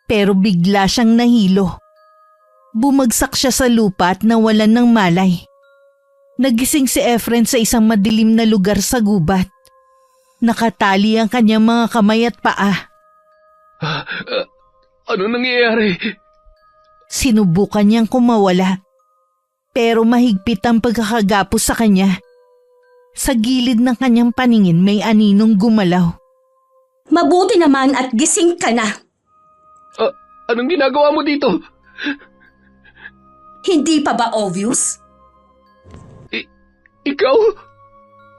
S1: pero bigla siyang nahilo. Bumagsak siya sa lupa at nawalan ng malay. Nagising si Efren sa isang madilim na lugar sa gubat. Nakatali ang kanyang mga kamay at paa.
S3: Ano nangyayari?
S1: Sinubukan niyang kumawala, pero mahigpit ang pagkakagapos sa kanya. Sa gilid ng kanyang paningin may aninong gumalaw.
S2: Mabuti naman at gising ka na.
S3: Anong ginagawa mo dito?
S2: Hindi pa ba obvious?
S3: Ikaw?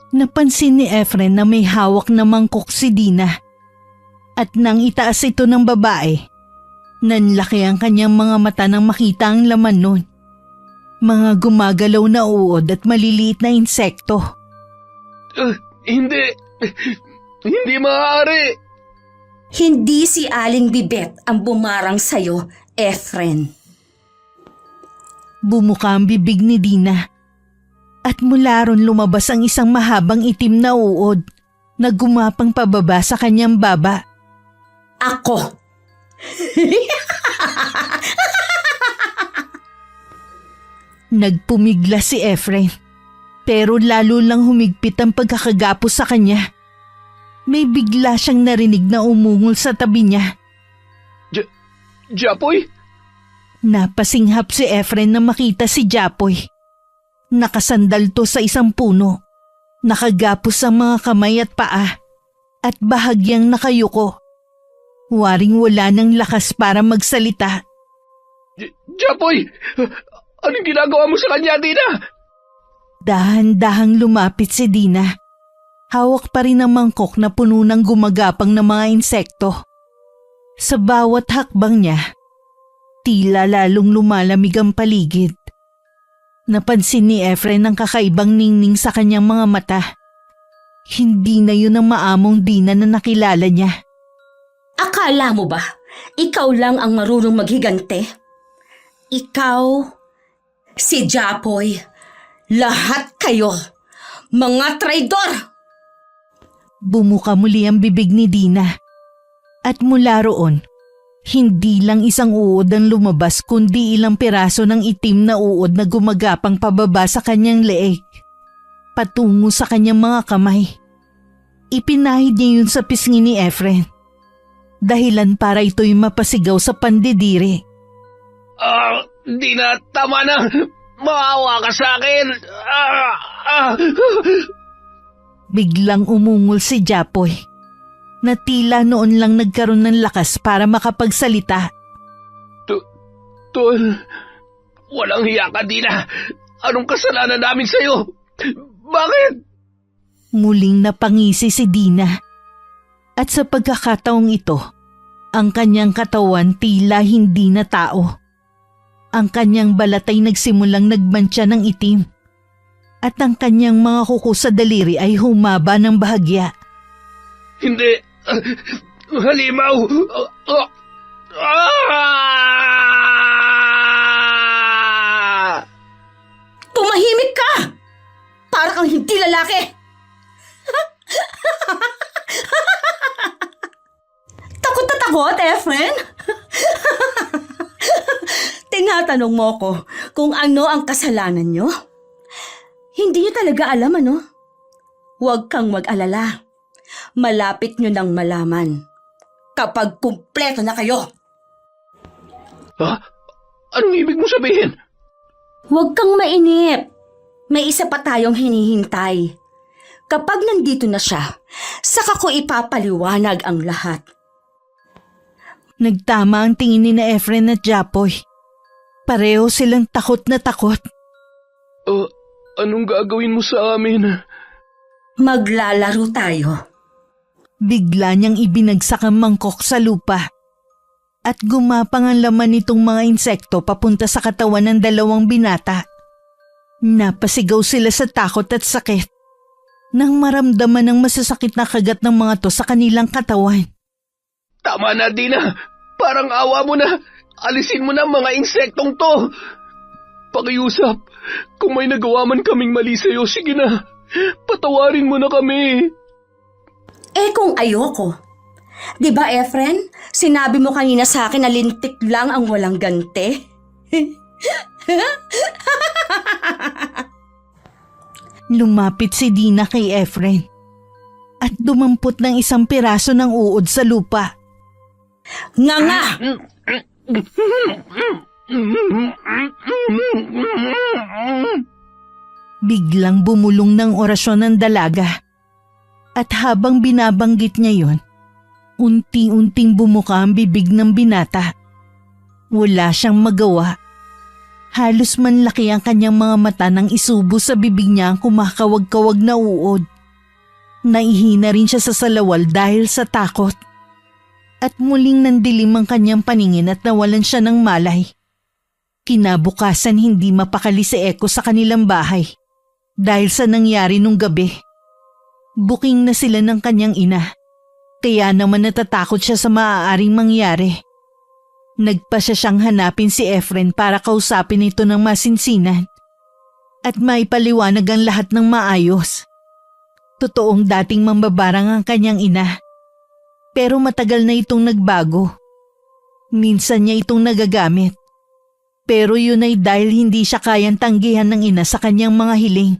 S1: Napansin ni Efren na may hawak na mangkok si Dina. At nang itaas ito ng babae, nanlaki ang kanyang mga mata nang makita ang laman nun. Mga gumagalaw na uod at maliliit na insekto.
S3: Hindi. Hindi maaari.
S2: Hindi si Aling Bibet ang bumarang sa'yo, Efren.
S1: Bumuka ang bibig ni Dina. At mula ron lumabas ang isang mahabang itim na uod na gumapang pababa sa kanyang baba.
S2: Ako.
S1: Nagpumigla si Efren, pero lalo lang humigpit ang pagkakagapos sa kanya. May bigla siyang narinig na umungol sa tabi niya.
S3: Japoy?
S1: Napasinghap si Efren na makita si Japoy. Nakasandal to sa isang puno. Nakagapos ang mga kamay at paa at bahagyang nakayuko. Waring wala ng lakas para magsalita.
S3: Japoy! Anong ginagawa mo sa kanya, Dina?
S1: Dahan-dahang lumapit si Dina. Hawak pa rin ang mangkok na puno ng gumagapang na mga insekto. Sa bawat hakbang niya, tila lalong lumalamig ang paligid. Napansin ni Efren ang kakaibang ningning sa kanyang mga mata. Hindi na yun ang maamong Dina na nakilala niya.
S2: Akala mo ba, ikaw lang ang marunong maghigante? Ikaw, si Japoy, lahat kayo, mga traidor!
S1: Bumuka muli ang bibig ni Dina. At mula roon, hindi lang isang uod ang lumabas kundi ilang piraso ng itim na uod na gumagapang pababa sa kanyang leeg. Patungo sa kanyang mga kamay. Ipinahid niya yun sa pisngi ni Efren. Dahilan para ito'y mapasigaw sa pandidiri.
S3: Dina, tama na! Maawa ka sa akin!
S1: Biglang umungol si Japoy, na tila noon lang nagkaroon ng lakas para makapagsalita.
S3: Tol, walang hiya ka, Dina! Anong kasalanan namin sa'yo? Bakit?
S1: Muling napangisi si Dina. At sa pagkakataong ito, ang kanyang katawan tila hindi na tao. Ang kanyang balat ay nagsimulang nagmantsa ng itim. At ang kanyang mga kuko sa daliri ay humaba ng bahagya.
S3: Hindi! Halimaw!
S2: Tumahimik ka! Para kang hindi lalaki! Takot na takot, Efren? Tinatanong mo ko kung ano ang kasalanan nyo? Hindi nyo talaga alam, ano? Huwag kang mag-alala. Malapit nyo nang malaman. Kapag kumpleto na kayo.
S3: Ha? Anong ibig mo sabihin?
S2: Huwag kang mainip. May isa pa tayong hinihintay. Kapag nandito na siya, saka ko ipapaliwanag ang lahat.
S1: Nagtama ang tingin ni na Efren at Japoy. Pareho silang takot na takot.
S3: Anong gagawin mo sa amin?
S2: Maglalaro tayo.
S1: Bigla niyang ibinagsak ang mangkok sa lupa. At gumapang ang laman nitong mga insekto papunta sa katawan ng dalawang binata. Napasigaw sila sa takot at sakit nang maramdaman ng masasakit na kagat ng mga to sa kanilang katawan.
S3: Tama na, Dina! Parang awa mo na! Alisin mo na mga insektong to! Pakiusap, kung may nagawa man kaming mali sa'yo, sige na! Patawarin mo na kami!
S2: Eh kung ayoko. Di ba, Efren? Sinabi mo kanina sa akin na lintik lang ang walang gante.
S1: Lumapit si Dina kay Efren at dumampot ng isang piraso ng uod sa lupa.
S2: Nga!
S1: Biglang bumulong ng orasyon ng dalaga. At habang binabanggit niya yon, unti-unting bumuka ang bibig ng binata. Wala siyang magawa. Halos manlaki ang kanyang mga mata nang isubo sa bibig niya ang kumakawag-kawag na uod. Naihina rin siya sa salawal dahil sa takot. At muling nandilim ang kanyang paningin at nawalan siya ng malay. Kinabukasan hindi mapakali si Eko sa kanilang bahay dahil sa nangyari nung gabi. Buking na sila ng kanyang ina, kaya naman natatakot siya sa maaaring mangyari. Nagpasya siyang hanapin si Efren para kausapin ito ng masinsinan at maipaliwanag ang lahat ng maayos. Totoong dating mambabarang ang kanyang ina, pero matagal na itong nagbago. Minsan niya itong nagagamit. Pero yun ay dahil hindi siya kayang tanggihan ng ina sa kanyang mga hiling.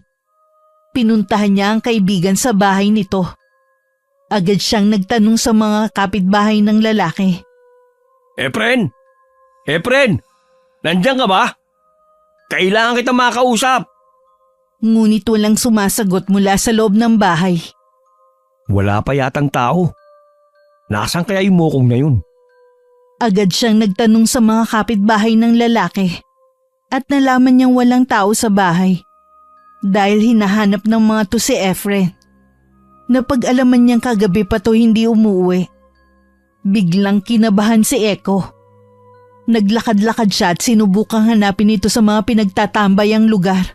S1: Pinuntahan niya ang kaibigan sa bahay nito. Agad siyang nagtanong sa mga kapitbahay ng lalaki.
S4: Efren! Efren! Nandiyan ka ba? Kailangan kita makausap.
S1: Ngunit walang sumasagot mula sa loob ng bahay.
S4: Wala pa yatang tao. Nasaan kaya yung mukong na yun?
S1: Agad siyang nagtanong sa mga kapitbahay ng lalaki at nalaman niyang walang tao sa bahay dahil hinahanap ng mga to si Efren. Napag-alaman niyang kagabi pa to hindi umuwi. Biglang kinabahan si Eko. Naglakad-lakad siya at sinubukang hanapin ito sa mga pinagtatambayang lugar.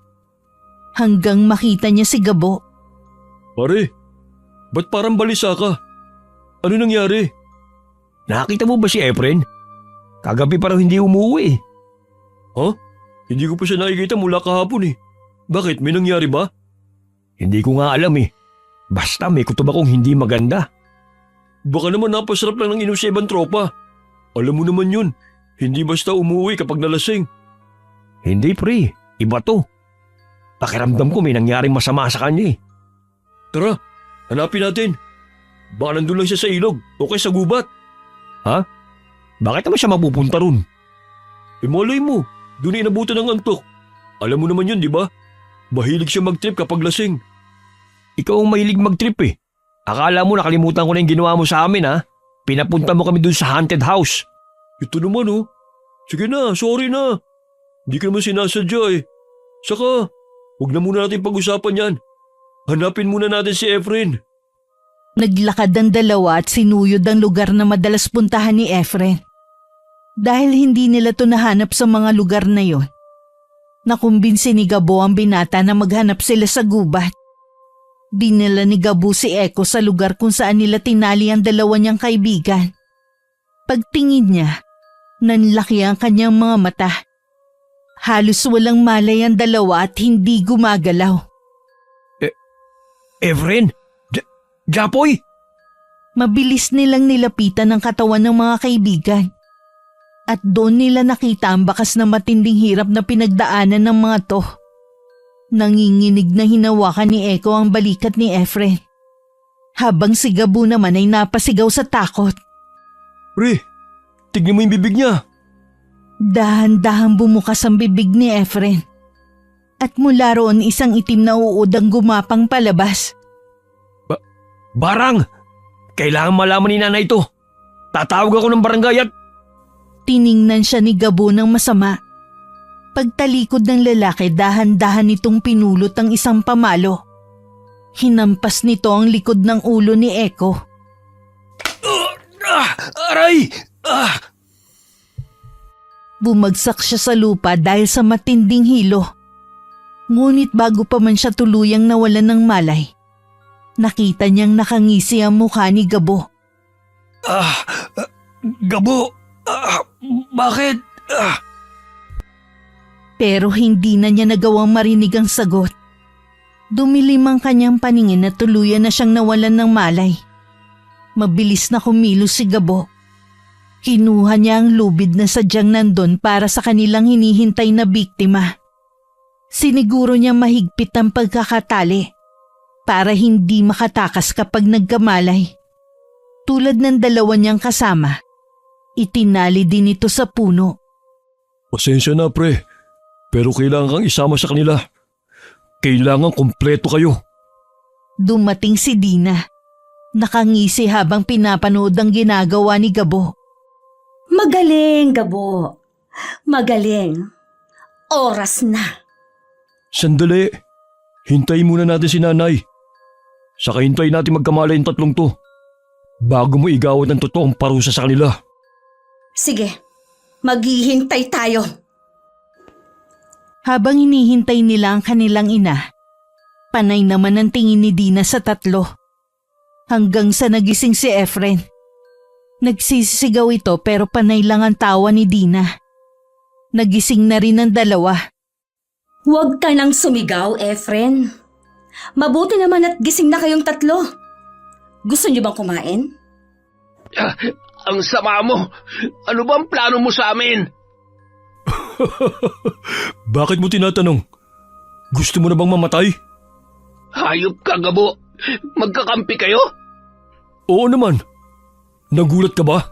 S1: Hanggang makita niya si Gabo.
S4: Pare, ba't parang balisa ka? Ano nangyari? Nakita mo ba si Efren? Kagabi parang hindi umuwi. Ha? Hindi ko pa siya nakikita mula kahapon eh. Bakit? May nangyari ba? Hindi ko nga alam eh. Basta may kutob akong hindi maganda. Baka naman napasarap lang ng inom sa ibang tropa. Alam mo naman yun. Hindi basta umuwi kapag nalasing. Hindi pre, iba to. Pakiramdam ko may nangyaring masama sa kanya eh. Tara, hanapin natin. Baka nandun lang siya sa ilog o kaya sa gubat. Ha? Bakit naman siya mapupunta ron? Eh malay mo, doon ay inabutan ng antok. Alam mo naman yun, di ba? Mahilig siya mag-trip kapag lasing. Ikaw ang mahilig mag-trip eh. Akala mo nakalimutan ko na yung ginawa mo sa amin ha? Pinapunta mo kami doon sa haunted house. Ito naman oh. Sige na, sorry na. Hindi ka naman sinasadya eh. Saka, huwag na muna natin pag-usapan yan. Hanapin muna natin si Efren.
S1: Naglakad ang dalawa at sinuyod ang lugar na madalas puntahan ni Efren. Dahil hindi nila to nahanap sa mga lugar na yon, nakumbinsi ni Gabo ang binata na maghanap sila sa gubat. Dinala ni Gabo si Eko sa lugar kung saan nila tinali ang dalawa niyang kaibigan. Pagtingin niya, nanlaki ang kanyang mga mata. Halos walang malay ang dalawa at hindi gumagalaw.
S4: Efren? Japoy!
S1: Mabilis nilang nilapitan ang katawan ng mga kaibigan. At doon nila nakita ang bakas na matinding hirap na pinagdaanan ng mga to. Nanginginig na hinawakan ni Eko ang balikat ni Efren. Habang si Gabo naman ay napasigaw sa takot.
S4: Pre, tignan mo yung bibig niya.
S1: Dahan-dahan bumukas ang bibig ni Efren. At mula roon isang itim na uod ang gumapang palabas.
S4: Barang! Kailangan malaman ni nanay ito. Tatawag ako ng barangay at...
S1: Tiningnan siya ni Gabo ng masama. Pagtalikod ng lalaki, dahan-dahan nitong pinulot ang isang pamalo. Hinampas nito ang likod ng ulo ni Eko.
S4: Aray!
S1: Bumagsak siya sa lupa dahil sa matinding hilo. Ngunit bago pa man siya tuluyang nawalan ng malay, nakita niyang nakangisi ang mukha ni Gabo.
S4: Gabo! Bakit?
S1: Pero hindi na niya nagawang marinig ang sagot. Dumilim ang kanyang paningin at tuluyan na siyang nawalan ng malay. Mabilis na kumilos si Gabo. Kinuha niya ang lubid na sadyang nandun para sa kanilang hinihintay na biktima. Siniguro niya mahigpit ang pagkakatali para hindi makatakas kapag nagkamalay. Tulad ng dalawa niyang kasama, itinali din ito sa puno.
S4: Pasensya na pre, pero kailangan kang isama sa kanila. Kailangan kumpleto kayo.
S1: Dumating si Dina. Nakangisi habang pinapanood ang ginagawa ni Gabo.
S2: Magaling, Gabo. Magaling. Oras na.
S4: Sandali, hintayin muna natin si nanay. Saka hintayin natin magkamalay yung tatlong to. Bago mo igawad ng totoong parusa sa kanila.
S2: Sige, maghihintay tayo.
S1: Habang hinihintay nila ang kanilang ina, panay naman ang tingin ni Dina sa tatlo. Hanggang sa nagising si Efren. Nagsisigaw ito pero panay lang ang tawa ni Dina. Nagising na rin ang dalawa.
S2: Huwag ka nang sumigaw, Efren. Mabuti naman at gising na kayong tatlo. Gusto niyo bang kumain?
S3: Ang sama mo! Ano bang plano mo sa amin?
S4: Bakit mo tinatanong? Gusto mo na bang mamatay?
S3: Hayop ka, Gabo! Magkakampi kayo?
S4: Oo naman. Nagulat ka ba?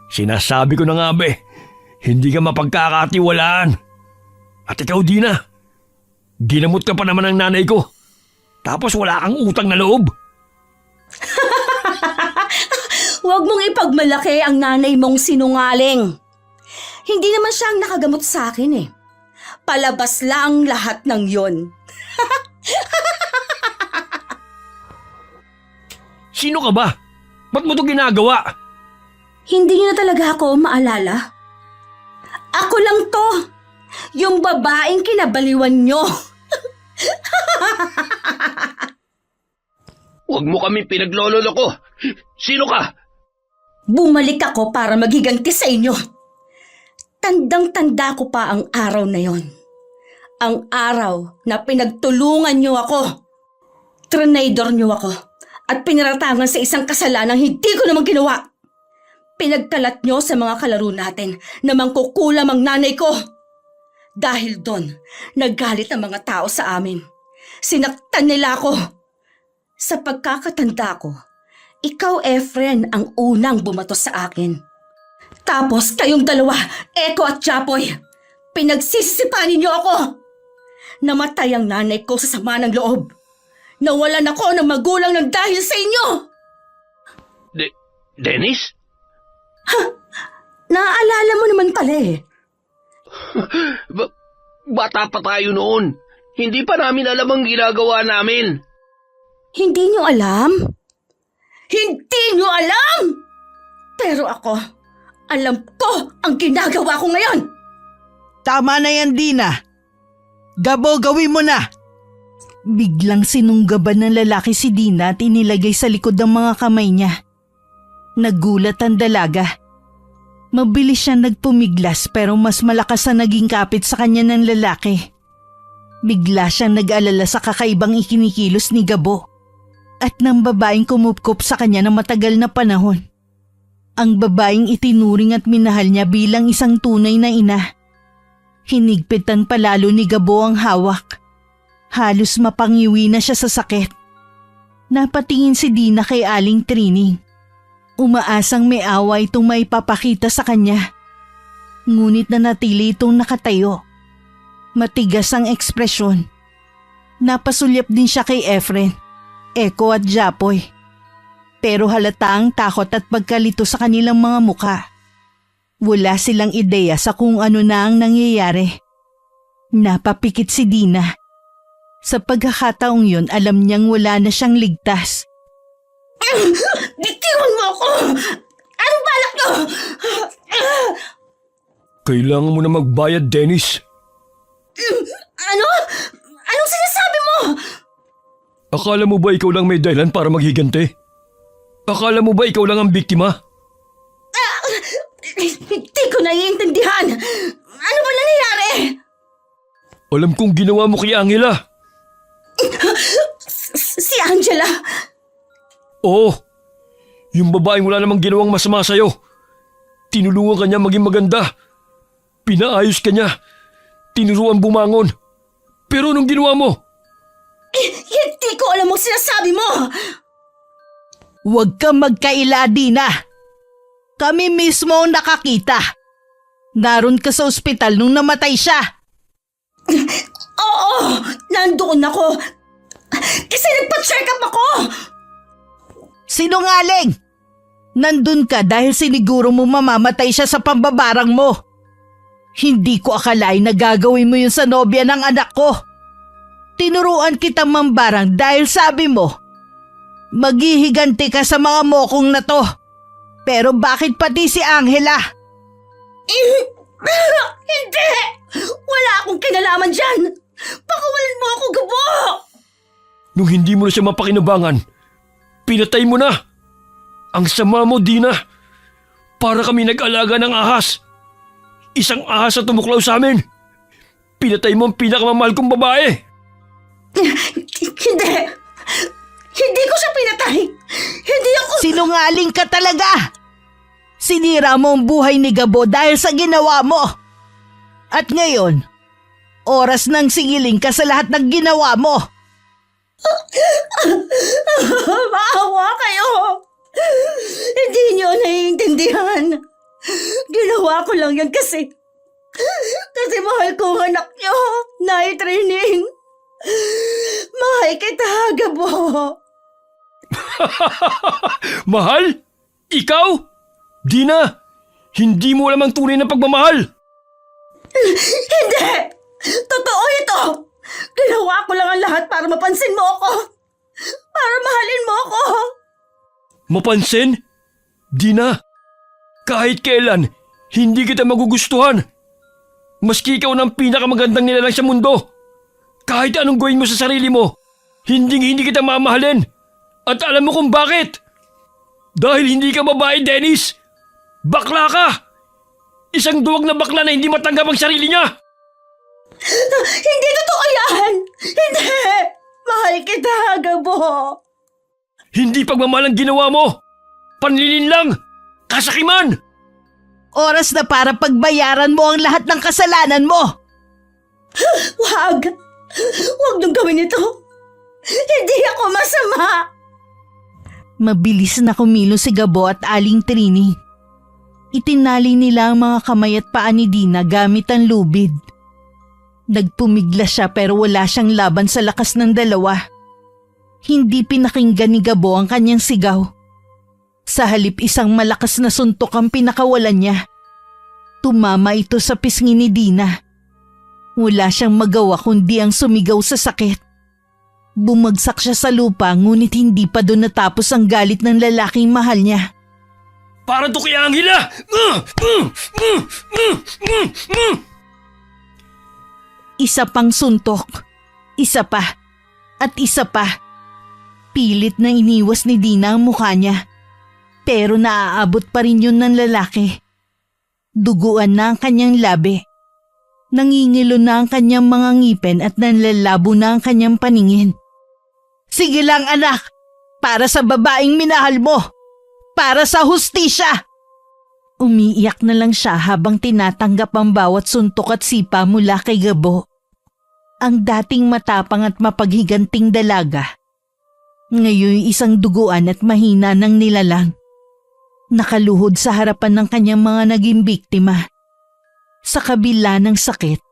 S4: Sinasabi ko na nga ba hindi ka mapagkakatiwalaan. At ikaw, Dina, ginamot ka pa naman ng nanay ko. Tapos wala kang utang na loob.
S2: Huwag mong ipagmalaki ang nanay mong sinungaling. Hindi naman siya ang nakagamot sa akin eh. Palabas lang lahat ng yon.
S4: Sino ka ba? Ba't mo ito ginagawa?
S2: Hindi niyo na talaga ako maalala? Ako lang to. Yung babaeng kinabaliwan nyo.
S3: Huwag mo kami pinaglololoko. Sino ka?
S2: Bumalik ako para magiganti sa inyo. Tandang-tanda ko pa ang araw na yon. Ang araw na pinagtulungan nyo ako. Trinador nyo ako at pinaratangan sa isang kasalanang hindi ko naman ginawa. Pinagkalat nyo sa mga kalaro natin na mangkukulam ang nanay ko. Dahil doon, nagalit ang mga tao sa amin. Sinaktan nila ako. Sa pagkakatanda ko, ikaw, Efren, ang unang bumato sa akin. Tapos kayong dalawa, Eko at Japoy, pinagsisipanin niyo ako. Namatay ang nanay ko sa sama ng loob. Nawalan ako ng magulang ng dahil sa inyo.
S3: Dennis?
S2: Naaalala mo naman pala eh.
S3: Bata pa tayo noon. Hindi pa namin alam ang ginagawa namin.
S2: Hindi niyo alam? Hindi niyo alam! Pero ako, alam ko ang ginagawa ko ngayon.
S1: Tama na yan, Dina. Gabo, gawin mo na. Biglang sinunggaban ng lalaki si Dina at inilagay sa likod ng mga kamay niya. Nagulat ang dalaga. Mabilis siya nagpumiglas pero mas malakas ang naging kapit sa kanya ng lalaki. Bigla siyang nag-alala sa kakaibang ikinikilos ni Gabo at ng babaeng kumupkop sa kanya ng matagal na panahon. Ang babaeng itinuring at minahal niya bilang isang tunay na ina. Hinigpitan palalo ni Gabo ang hawak. Halos mapangiwi na siya sa sakit. Napatingin si Dina kay Aling Trining. Umaasang may awa itong maipapakita sa kanya. Ngunit nanatili itong nakatayo. Matigas ang ekspresyon. Napasulyap din siya kay Efren, Eko at Japoy. Pero halata ang takot at pagkalito sa kanilang mga muka. Wala silang ideya sa kung ano na ang nangyayari. Napapikit si Dina. Sa pagkakataong yun, alam niyang wala na siyang ligtas.
S2: Bitiwan mo ako! Anong balak niyo?
S4: Kailangan mo na magbayad, Dennis.
S2: Ano? Anong sinasabi mo?
S4: Akala mo ba ikaw lang may dahilan para maghiganti? Akala mo ba ikaw lang ang biktima?
S2: Hindi ko naiintindihan. Ano ba nangyayari?
S4: Alam kong ginawa mo kay Angela.
S2: Si Angela?
S4: Oo. Yung babaeng wala namang ginawang masama sa'yo. Tinulungan ka niya maging maganda. Pinaayos ka niya. Tinuruan bumangon. Pero anong ginawa mo?
S2: Hindi ko alam ang sinasabi mo.
S1: Huwag kang magkaila, Dina. Kami mismo ang nakakita. Naroon ka sa ospital nung namatay siya.
S2: Oo, nandoon ako. Kasi nagpa-check up ako.
S1: Sinungaling! Nandun ka dahil siniguro mo mamamatay siya sa pambabarang mo. Hindi ko akalain na gagawin mo yun sa nobya ng anak ko. Tinuruan kita mambarang dahil sabi mo, maghihiganti ka sa mga mokong na to. Pero bakit pati si Angela?
S2: Hindi! Wala akong kinalaman dyan. Pakawalan mo ako, Gabo!
S4: Nung hindi mo na siya mapakinabangan, pinatay mo na. Ang sama mo, Dina. Para kami nag-alaga ng ahas. Isang ahas na tumuklaw sa amin. Pinatay mo ang pinakamamahal kong babae.
S2: Hindi! Hindi ko siya pinatay! Hindi ako...
S1: Sinungaling ka talaga! Sinira mo ang buhay ni Gabo dahil sa ginawa mo. At ngayon, oras nang singiling ka sa lahat ng ginawa mo.
S2: Maawa kayo! Hindi niyo naiintindihan. Ginawa ko lang yan kasi mahal ko ang anak niyo, Nay Trining. Mahal kita, Gabo.
S4: Mahal? Ikaw? Dina, hindi mo alam ang tunay na pagmamahal.
S2: Hindi! Totoo ito! Ginawa ko lang ang lahat para mapansin mo ako. Para mahalin mo ako.
S4: Mapansin? Dina, kahit kailan, hindi kita magugustuhan. Maski ikaw ng pinakamagandang nilalang sa mundo. Kahit anong gawin mo sa sarili mo, hindi kita mamahalin. At alam mo kung bakit? Dahil hindi ka babae, Dennis. Bakla ka! Isang duwag na bakla na hindi matanggap ang sarili niya.
S2: Hindi totoo yan! Hindi! Mahal kita, Gabo.
S4: Hindi pagmamahal ang ginawa mo. Panlilin lang. Kasakiman.
S1: Oras na para pagbayaran mo ang lahat ng kasalanan mo.
S2: Wag! Wag niyong gawin ito. Hindi ako masama.
S1: Mabilis na kumilos si Gabo at Aling Trini. Itinali nila ang mga kamay at paa ni Dina gamit ang lubid. Nagpumigla siya pero wala siyang laban sa lakas ng dalawa. Hindi pinakinggan ni Gabo ang kanyang sigaw. Sa halip isang malakas na suntok ang pinakawalan niya. Tumama ito sa pisngi ni Dina. Wala siyang magawa kundi ang sumigaw sa sakit. Bumagsak siya sa lupa ngunit hindi pa doon natapos ang galit ng lalaking mahal niya.
S4: Para to kay Angela!
S1: Isa pang suntok. Isa pa. At isa pa. Pilit na iniwas ni Dina ang mukha niya. Pero naaabot pa rin yun ng lalaki. Duguan na ang kanyang labi. Nangingilo na ang kanyang mga ngipin at nanlalabo na ang kanyang paningin. Sige lang anak, para sa babaeng minahal mo. Para sa hustisya! Umiiyak na lang siya habang tinatanggap ang bawat suntok at sipa mula kay Gabo. Ang dating matapang at mapaghiganting dalaga. Ngayon isang duguan at mahina ng nilalang. Nakaluhod sa harapan ng kanyang mga naging biktima. Sa kabila ng sakit,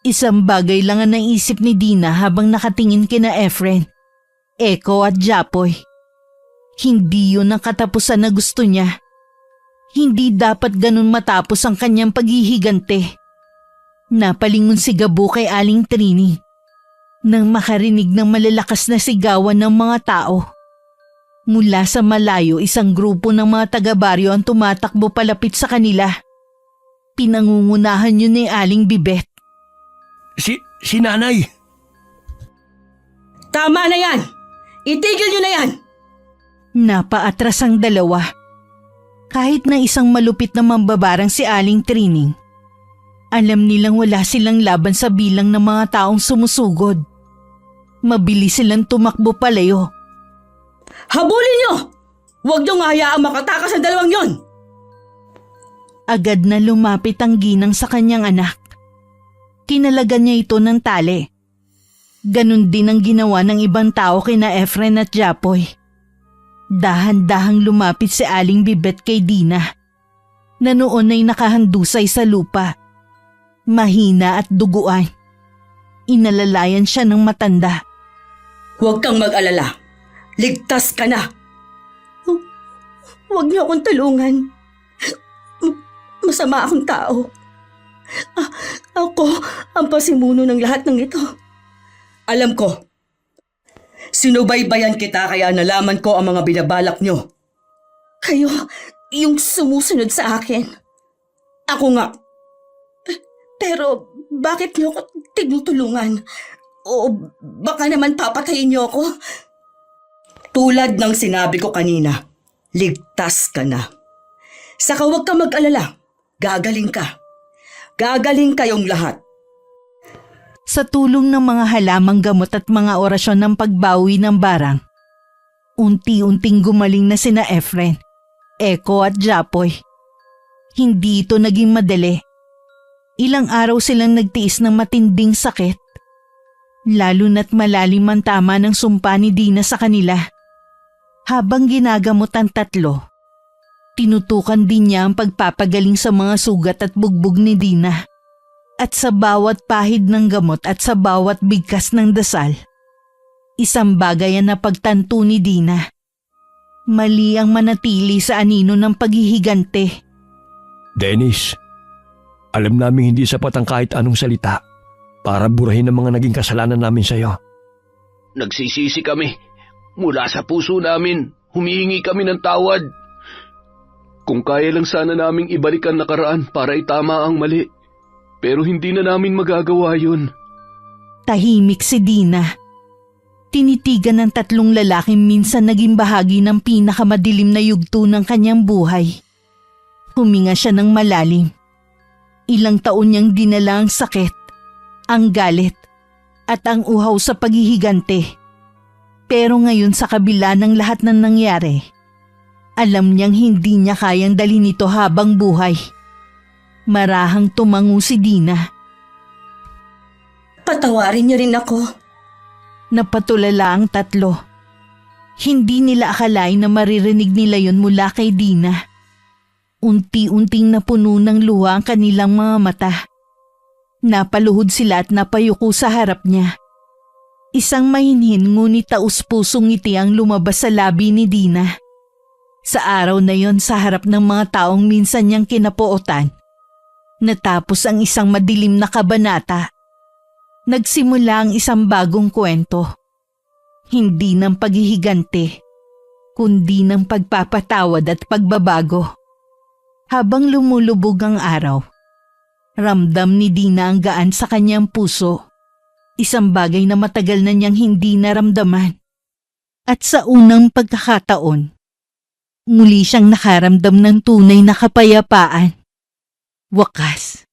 S1: isang bagay lang ang naisip ni Dina habang nakatingin kina Efren, Eko at Japoy. Hindi yun ang katapusan na gusto niya. Hindi dapat ganun matapos ang kanyang paghihigante. Napalingon si Gabo kay Aling Trini nang makarinig ng malalakas na sigawan ng mga tao. Mula sa malayo, isang grupo ng mga taga-baryo ang tumatakbo palapit sa kanila. Pinangungunahan yun ni Aling Bibet.
S4: Si nanay.
S2: Tama na yan! Itigil niyo na yan!
S1: Napaatras ang dalawa. Kahit na isang malupit na mambabarang si Aling Trining, alam nilang wala silang laban sa bilang ng mga taong sumusugod. Mabilis silang tumakbo palayo.
S2: Habulin niyo! Huwag niyong hayaang makatakas ang dalawang yon!
S1: Agad na lumapit ang ginang sa kanyang anak. Kinalagan niya ito ng tali. Ganon din ang ginawa ng ibang tao kina Efren at Japoy. Dahan-dahang lumapit si Aling Bibet kay Dina, na noon ay nakahandusay sa lupa. Mahina at duguan. Inalalayan siya ng matanda.
S2: Huwag kang mag-alala. Ligtas ka na. Huwag niyo akong tulungan. Masama akong tao. Ako ang pasimuno ng lahat ng ito. Alam ko. Sinubaybayan kita kaya nalaman ko ang mga binabalak niyo. Kayo, yung sumusunod sa akin. Ako nga. Pero bakit niyo ako tinutulungan? O baka naman papatayin niyo ako? Tulad ng sinabi ko kanina, ligtas ka na. Saka huwag ka mag-alala. Gagaling ka. Gagaling kayong lahat.
S1: Sa tulong ng mga halamang gamot at mga orasyon ng pagbawi ng barang, unti-unting gumaling na sina Efren, Eko at Japoy. Hindi ito naging madali. Ilang araw silang nagtiis ng matinding sakit. Lalo na't malalim ang tama ng sumpa ni Dina sa kanila. Habang ginagamot ang tatlo, tinutukan din niya ang pagpapagaling sa mga sugat at bugbog ni Dina. At sa bawat pahid ng gamot at sa bawat bigkas ng dasal, isang bagay ang napagtanto ni Dina. Mali ang manatili sa anino ng paghihigante.
S4: Dennis, alam namin hindi sapat ang kahit anong salita para burahin ang mga naging kasalanan namin sa'yo.
S3: Nagsisisi kami. Mula sa puso namin, humihingi kami ng tawad. Kung kaya lang sana naming ibalik ang nakaraan para itama ang mali. Pero hindi na namin magagawa yun.
S1: Tahimik si Dina. Tinitigan ng tatlong lalaking minsan naging bahagi ng pinakamadilim na yugto ng kanyang buhay. Huminga siya ng malalim. Ilang taon niyang dinala ang sakit, ang galit, at ang uhaw sa paghihigante. Pero ngayon sa kabila ng lahat ng nangyari, alam niyang hindi niya kayang dalhin ito habang buhay. Marahang tumango si Dina.
S2: Patawarin niyo rin ako.
S1: Napatulala ang tatlo. Hindi nila akalain na maririnig nila yon mula kay Dina. Unti-unting napuno ng luha ang kanilang mga mata. Napaluhod sila at napayuko sa harap niya. Isang mahinhin ngunit taus-pusong ngiti ang lumabas sa labi ni Dina. Sa araw na yon sa harap ng mga taong minsan niyang kinapuotan, natapos ang isang madilim na kabanata. Nagsimula ang isang bagong kwento. Hindi ng paghihigante, kundi ng pagpapatawad at pagbabago. Habang lumulubog ang araw, ramdam ni Dina ang gaan sa kanyang puso. Isang bagay na matagal na niyang hindi naramdaman. At sa unang pagkakataon, muli siyang nakaramdam ng tunay na kapayapaan. Wakas,